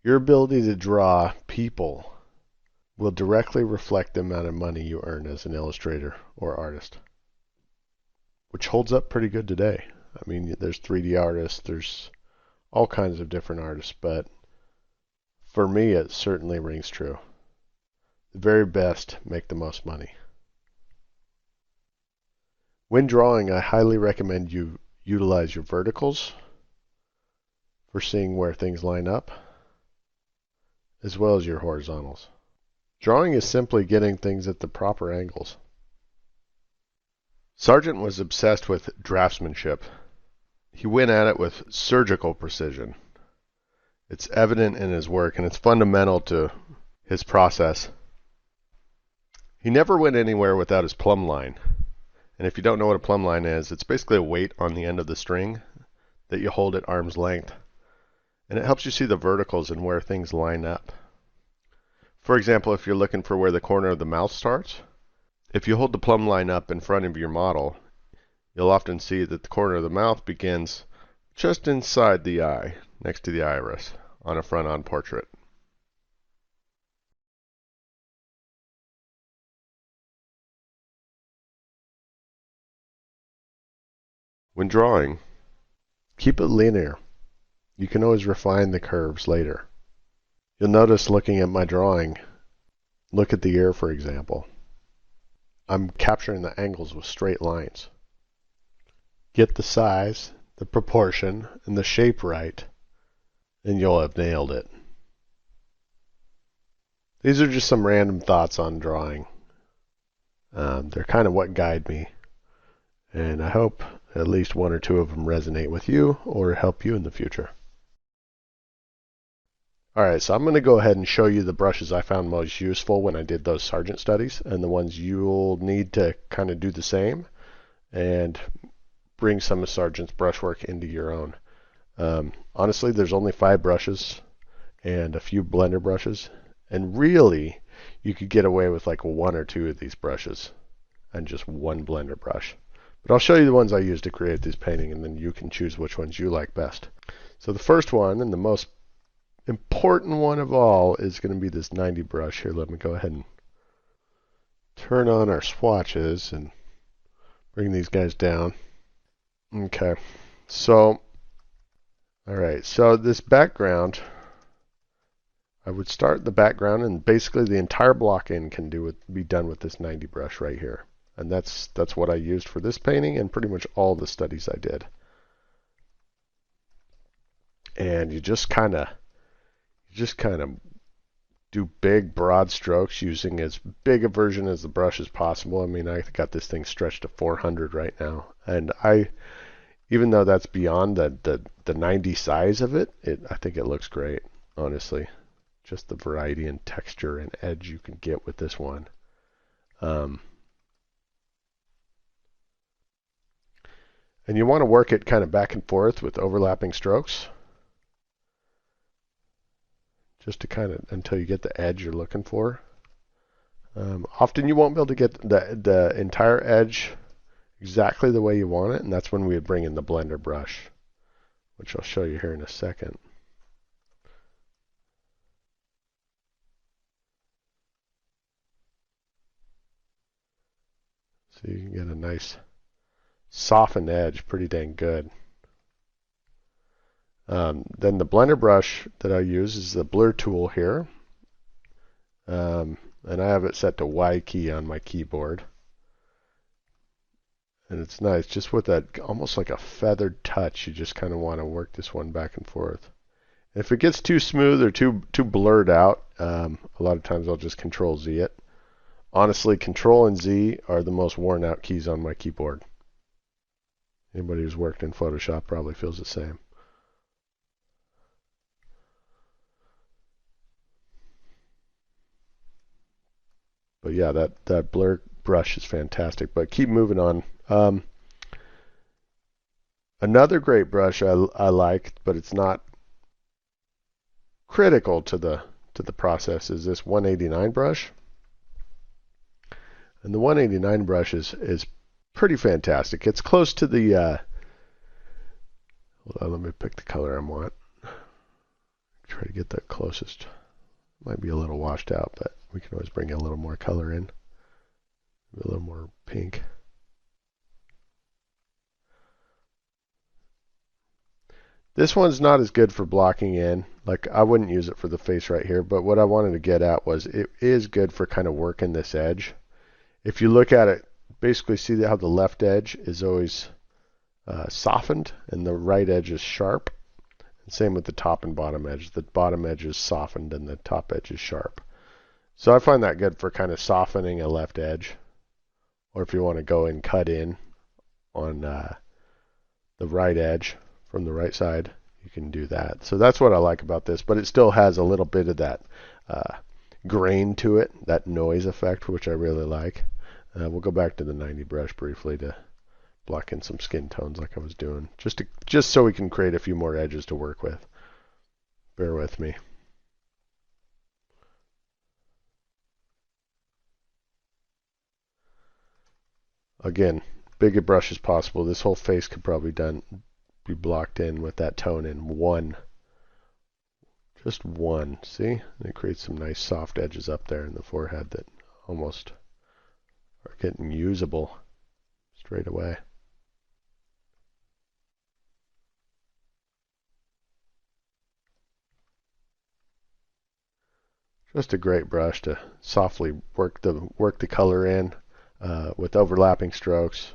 Speaker 1: your ability to draw people will directly reflect the amount of money you earn as an illustrator or artist, which holds up pretty good today. I mean, there's 3D artists, there's all kinds of different artists, but for me, it certainly rings true. The very best make the most money. When drawing, I highly recommend you utilize your verticals for seeing where things line up, as well as your horizontals. Drawing is simply getting things at the proper angles. Sargent was obsessed with draftsmanship. He went at it with surgical precision. It's evident in his work, and it's fundamental to his process. He never went anywhere without his plumb line. And if you don't know what a plumb line is, it's basically a weight on the end of the string that you hold at arm's length. And it helps you see the verticals and where things line up. For example, if you're looking for where the corner of the mouth starts, if you hold the plumb line up in front of your model, you'll often see that the corner of the mouth begins just inside the eye, next to the iris, on a front-on portrait. When drawing, keep it linear. You can always refine the curves later. You'll notice looking at my drawing, look at the ear for example. I'm capturing the angles with straight lines. Get the size, the proportion, and the shape right, and you'll have nailed it. These are just some random thoughts on drawing. They're kind of what guide me, and I hope at least one or two of them resonate with you or help you in the future. Alright, so I'm going to go ahead and show you the brushes I found most useful when I did those Sargent studies, and the ones you'll need to kind of do the same and bring some of Sargent's brushwork into your own. Honestly, there's only 5 brushes and a few blender brushes, and really you could get away with like 1 or 2 of these brushes and just 1 blender brush. But I'll show you the ones I use to create this painting, and then you can choose which ones you like best. So the first one, and the most important one of all, is going to be this 90 brush. Here, let me go ahead and turn on our swatches and bring these guys down. Okay, so, alright, so this background, I would start the background, and basically the entire block in can be done with this 90 brush right here. And that's what I used for this painting and pretty much all the studies I did. And you just kind of do big broad strokes using as big a version as the brush as possible. I mean, I got this thing stretched to 400 right now, and even though that's beyond the 90 size of it, I think it looks great, honestly. Just the variety and texture and edge you can get with this one. And you want to work it kind of back and forth with overlapping strokes, just to kind of until you get the edge you're looking for. Often you won't be able to get the entire edge exactly the way you want it, and that's when we would bring in the blender brush, which I'll show you here in a second. So you can get a nice softened edge, pretty dang good. Then the blender brush that I use is the blur tool here, and I have it set to Y key on my keyboard, and it's nice, just with that almost like a feathered touch. You just kind of want to work this one back and forth. If it gets too smooth or too blurred out, a lot of times I'll just Control Z it. Honestly, Control and Z are the most worn out keys on my keyboard. Anybody who's worked in Photoshop probably feels the same. But yeah, that blur brush is fantastic. But keep moving on. Another great brush I like, but it's not critical to the process, is this 189 brush. And the 189 brush is pretty fantastic. It's close to the Hold on, let me pick the color I want. Try to get the closest. Might be a little washed out, but we can always bring a little more color in. A little more pink. This one's not as good for blocking in. Like, I wouldn't use it for the face right here, but what I wanted to get at was it is good for kind of working this edge. If you look at it, basically see how the left edge is always softened and the right edge is sharp. And same with the top and bottom edge. The bottom edge is softened and the top edge is sharp. So I find that good for kind of softening a left edge. Or if you want to go and cut in on the right edge from the right side, you can do that. So that's what I like about this, but it still has a little bit of that grain to it, that noise effect, which I really like. We'll go back to the 90 brush briefly to block in some skin tones like I was doing, just so we can create a few more edges to work with. Bear with me. Again, big a brush as possible. This whole face could probably be blocked in with that tone in one. Just one. See? And it creates some nice soft edges up there in the forehead that almost are getting usable straight away. Just a great brush to softly work the color in with overlapping strokes.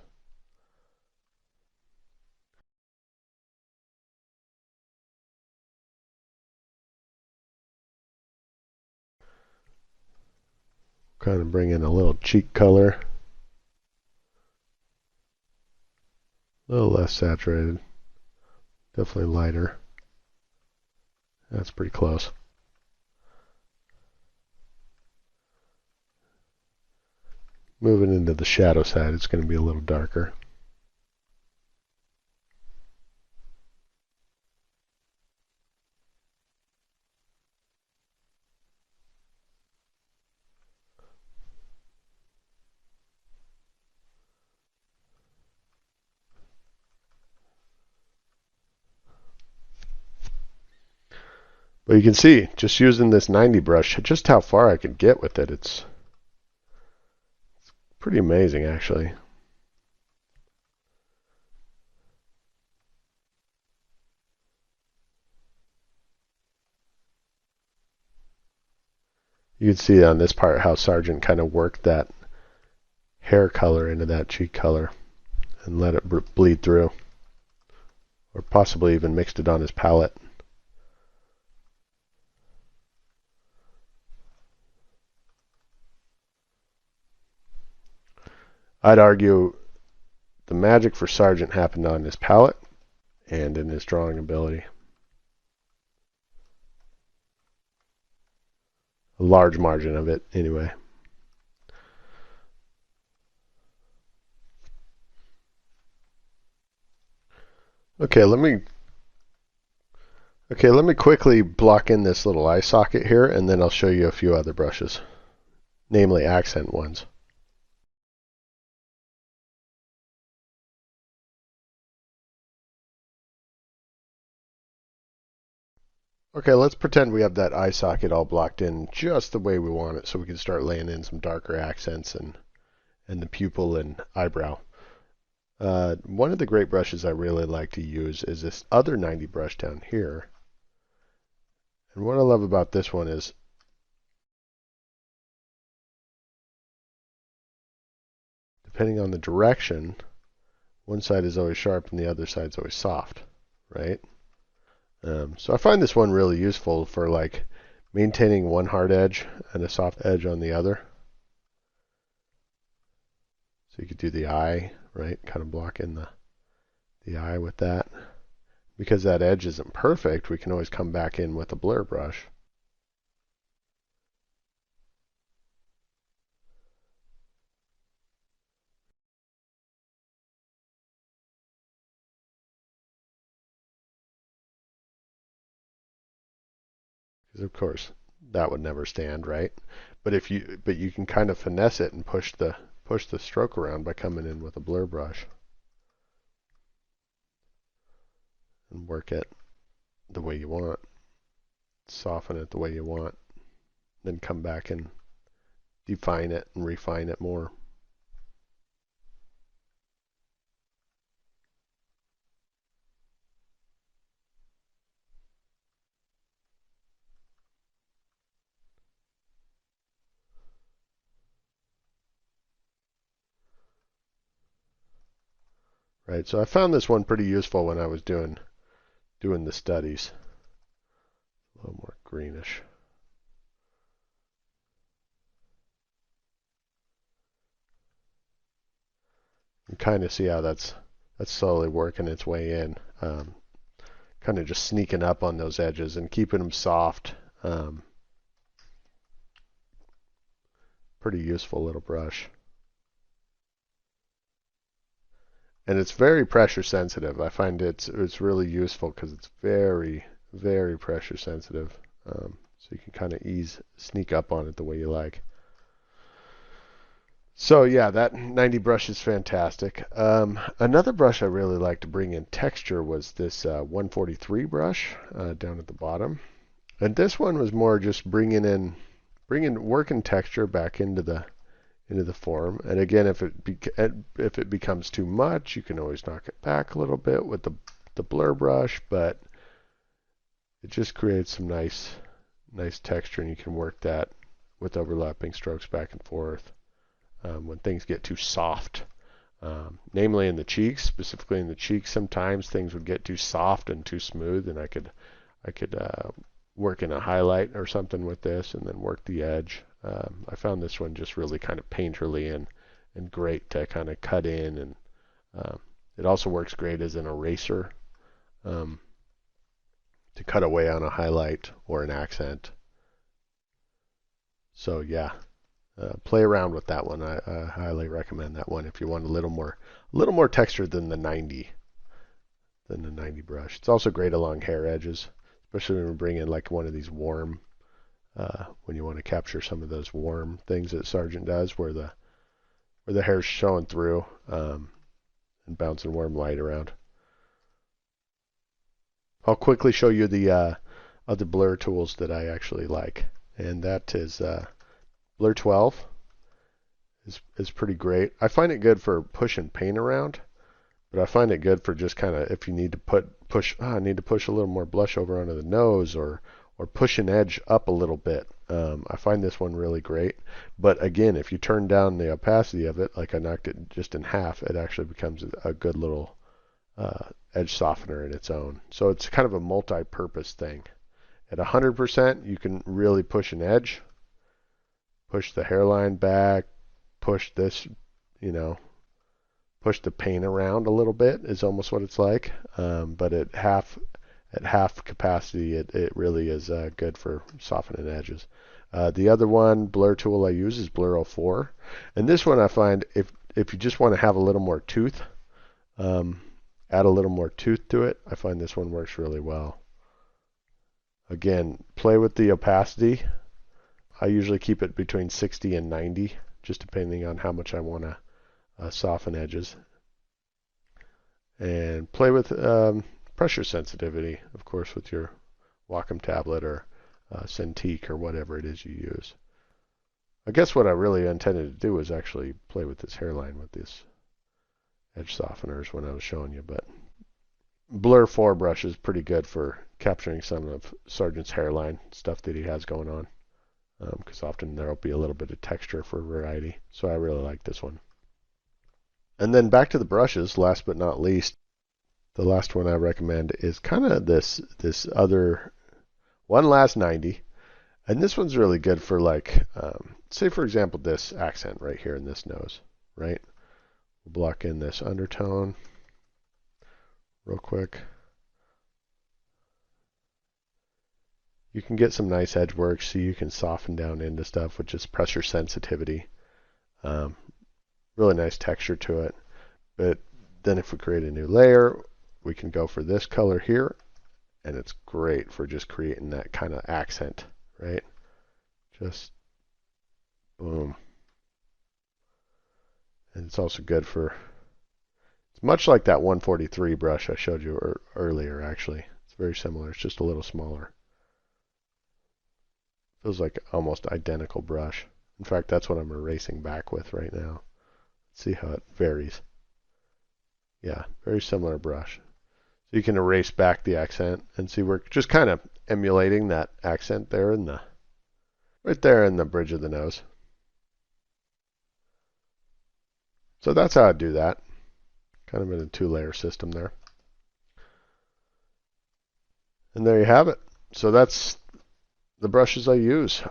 Speaker 1: Kind of bring in a little cheek color. A little less saturated. Definitely lighter. That's pretty close. Moving into the shadow side, it's going to be a little darker. But you can see, just using this 90 brush, just how far I could get with it. It's pretty amazing, actually. You can see on this part how Sargent kind of worked that hair color into that cheek color and let it bleed through. Or possibly even mixed it on his palette. I'd argue the magic for Sargent happened on his palette and in his drawing ability. A large margin of it, anyway. Okay, let me quickly block in this little eye socket here, and then I'll show you a few other brushes, namely accent ones. Okay, let's pretend we have that eye socket all blocked in just the way we want it, so we can start laying in some darker accents and the pupil and eyebrow. One of the great brushes I really like to use is this other 90 brush down here. And what I love about this one is depending on the direction, one side is always sharp and the other side is always soft, right? So I find this one really useful for like maintaining one hard edge and a soft edge on the other. So you could do the eye, right? Kind of block in the eye with that. Because that edge isn't perfect, we can always come back in with a blur brush. Because of course that would never stand, right? But you can kind of finesse it and push the stroke around by coming in with a blur brush. and work it the way you want. Soften it the way you want. Then come back and define it and refine it more. Right, so I found this one pretty useful when I was doing the studies. A little more greenish. You kind of see how that's slowly working its way in. Kind of just sneaking up on those edges and keeping them soft. Pretty useful little brush. And it's very pressure sensitive. I find it's really useful because it's very, very pressure sensitive. So you can kind of sneak up on it the way you like. So yeah, that 90 brush is fantastic. Another brush I really like to bring in texture was this 143 brush down at the bottom. And this one was more just bringing working texture back into the form. And again, if it becomes too much, you can always knock it back a little bit with the blur brush, but it just creates some nice texture, and you can work that with overlapping strokes back and forth. When things get too soft, namely in the cheeks, specifically in the cheeks, sometimes things would get too soft and too smooth, and I could work in a highlight or something with this, and then work the edge. I found this one just really kind of painterly and great to kind of cut in, and it also works great as an eraser to cut away on a highlight or an accent. So yeah, play around with that one. I highly recommend that one if you want a little more texture than the 90 brush. It's also great along hair edges, especially when we bring in like one of these warm, when you want to capture some of those warm things that Sargent does, where the hair's showing through and bouncing warm light around. I'll quickly show you the other blur tools that I actually like, and that is Blur 12 is pretty great. I find it good for pushing paint around, but I find it good for just kind of if you need to I need to push a little more blush over onto the nose, or push an edge up a little bit. I find this one really great. But again, if you turn down the opacity of it, like I knocked it just in half, it actually becomes a good little edge softener in its own. So it's kind of a multi-purpose thing. At 100%, you can really push an edge, push the hairline back, push this, push the paint around a little bit is almost what it's like. But at half capacity, it really is good for softening edges. The other one blur tool I use is Blur 04, and this one I find if you just want to have a little more tooth, add a little more tooth to it, I find this one works really well. Again, play with the opacity. I usually keep it between 60 and 90, just depending on how much I want to soften edges. And play with pressure sensitivity, of course, with your Wacom tablet or Cintiq or whatever it is you use. I guess what I really intended to do was actually play with this hairline with this edge softeners when I was showing you, but Blur 4 brush is pretty good for capturing some of Sargent's hairline stuff that he has going on, because often there will be a little bit of texture for variety. So I really like this one. And then back to the brushes, last but not least, the last one I recommend is kind of this other one last 90. And this one's really good for, like, say for example this accent right here in this nose, right? We'll block in this undertone real quick. You can get some nice edge work, so you can soften down into stuff with just pressure sensitivity. Really nice texture to it. But then if we create a new layer, we can go for this color here, and it's great for just creating that kind of accent, right? Just boom. And it's also good for It's much like that 143 brush I showed you earlier, actually. It's very similar. It's just a little smaller. Feels like almost identical brush. In fact, that's what I'm erasing back with right now. Let's see how it varies. Yeah, very similar brush. So you can erase back the accent and see we're just kind of emulating that accent there in the right there in the bridge of the nose. So that's how I do that. Kind of in a two-layer system there. And there you have it. So that's the brushes I use.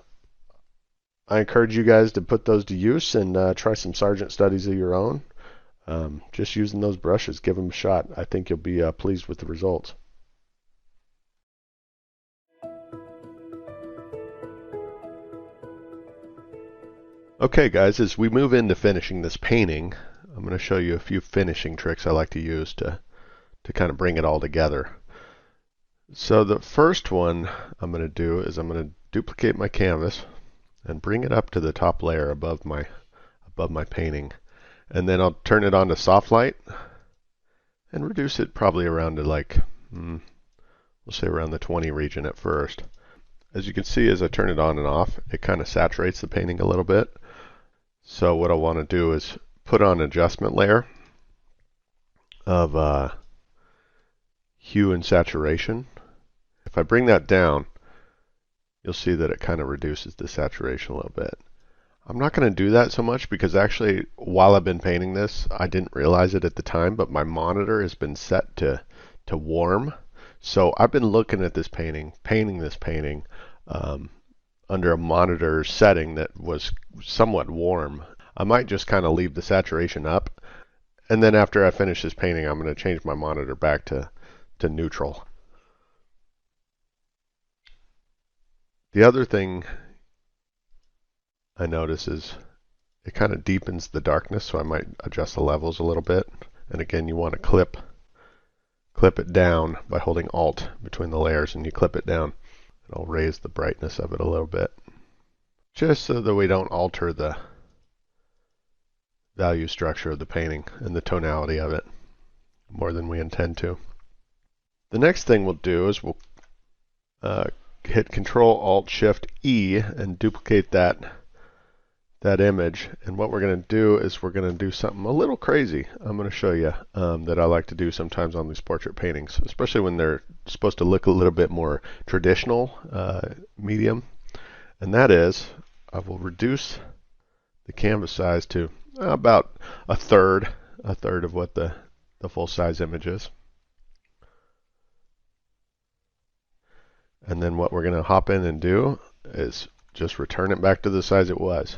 Speaker 1: I encourage you guys to put those to use and try some Sargent studies of your own. Just using those brushes, give them a shot. I think you'll be pleased with the results. Okay guys, as we move into finishing this painting, I'm going to show you a few finishing tricks I like to use to kind of bring it all together. So the first one I'm going to do is I'm going to duplicate my canvas and bring it up to the top layer above my painting. And then I'll turn it on to soft light and reduce it probably around to like, we'll say around the 20 region at first. As you can see, as I turn it on and off, it kind of saturates the painting a little bit. So what I want to do is put on an adjustment layer of Hue and Saturation. If I bring that down, you'll see that it kind of reduces the saturation a little bit. I'm not going to do that so much because actually, while I've been painting this, I didn't realize it at the time, but my monitor has been set to warm. So I've been looking at this painting under a monitor setting that was somewhat warm. I might just kind of leave the saturation up, and then after I finish this painting, I'm going to change my monitor back to neutral. The other thing I notice is it kind of deepens the darkness, so I might adjust the levels a little bit. And again, you want to clip it down by holding Alt between the layers, and you clip it down. It'll raise the brightness of it a little bit, just so that we don't alter the value structure of the painting and the tonality of it more than we intend to. The next thing we'll do is we'll hit Control Alt Shift E and duplicate that image. And what we're going to do is we're going to do something a little crazy. I'm going to show you that I like to do sometimes on these portrait paintings, especially when they're supposed to look a little bit more traditional medium. And that is, I will reduce the canvas size to about a third of what the full size image is. And then what we're going to hop in and do is just return it back to the size it was.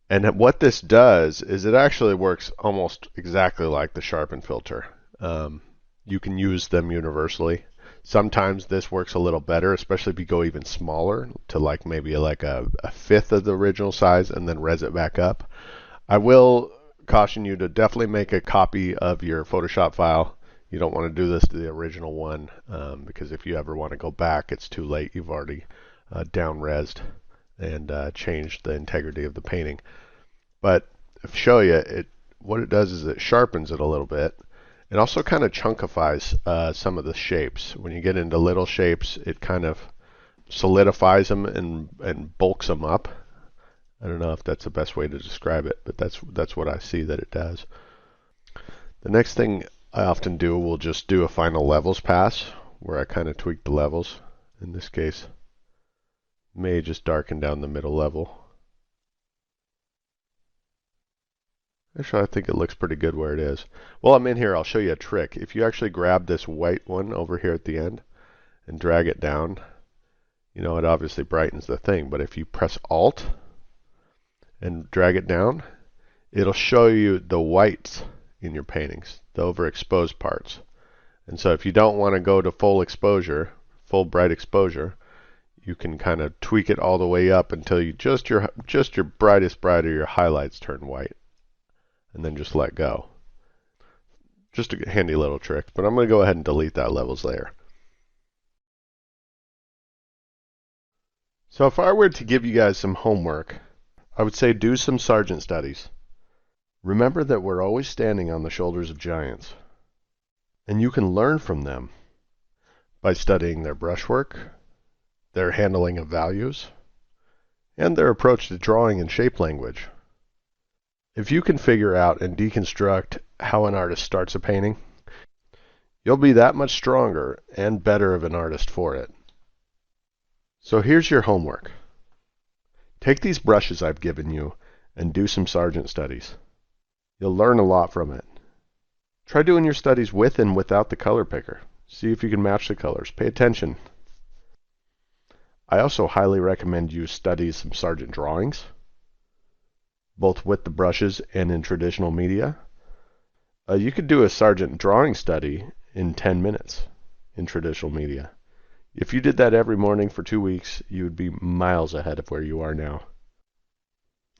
Speaker 1: And what this does is it actually works almost exactly like the sharpen filter. You can use them universally. Sometimes this works a little better, especially if you go even smaller to like maybe like a fifth of the original size and then res it back up. I will caution you to definitely make a copy of your Photoshop file. You don't want to do this to the original one because if you ever want to go back, it's too late. You've already down-resed and changed the integrity of the painting. But to show you, what it does is it sharpens it a little bit. It also kind of chunkifies some of the shapes. When you get into little shapes, it kind of solidifies them and bulks them up. I don't know if that's the best way to describe it, but that's what I see that it does. The next thing I often do, we'll just do a final levels pass where I kind of tweak the levels. In this case, may just darken down the middle level. Actually, I think it looks pretty good where it is. While I'm in here, I'll show you a trick. If you actually grab this white one over here at the end and drag it down, you know, it obviously brightens the thing. But if you press Alt and drag it down, it'll show you the whites in your paintings, the overexposed parts. And so if you don't want to go to full exposure, full bright exposure, you can kind of tweak it all the way up until you just your brightest bright or your highlights turn white. And then just let go. Just a handy little trick, but I'm going to go ahead and delete that levels layer. So if I were to give you guys some homework, I would say do some Sargent studies. Remember that we're always standing on the shoulders of giants, and you can learn from them by studying their brushwork, their handling of values, and their approach to drawing and shape language. If you can figure out and deconstruct how an artist starts a painting, you'll be that much stronger and better of an artist for it. So here's your homework. Take these brushes I've given you and do some Sargent studies. You'll learn a lot from it. Try doing your studies with and without the color picker. See if you can match the colors. Pay attention. I also highly recommend you study some Sargent drawings, both with the brushes and in traditional media. You could do a Sargent drawing study in 10 minutes in traditional media. If you did that every morning for 2 weeks, you would be miles ahead of where you are now.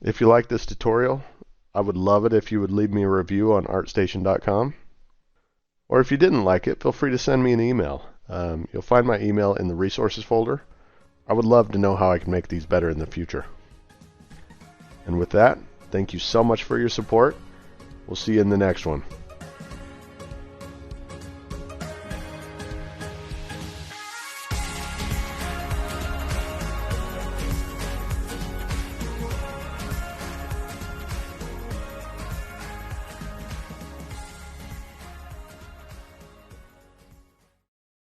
Speaker 1: If you like this tutorial, I would love it if you would leave me a review on artstation.com. Or if you didn't like it, feel free to send me an email. You'll find my email in the resources folder. I would love to know how I can make these better in the future. And with that, thank you so much for your support. We'll see you in the next one.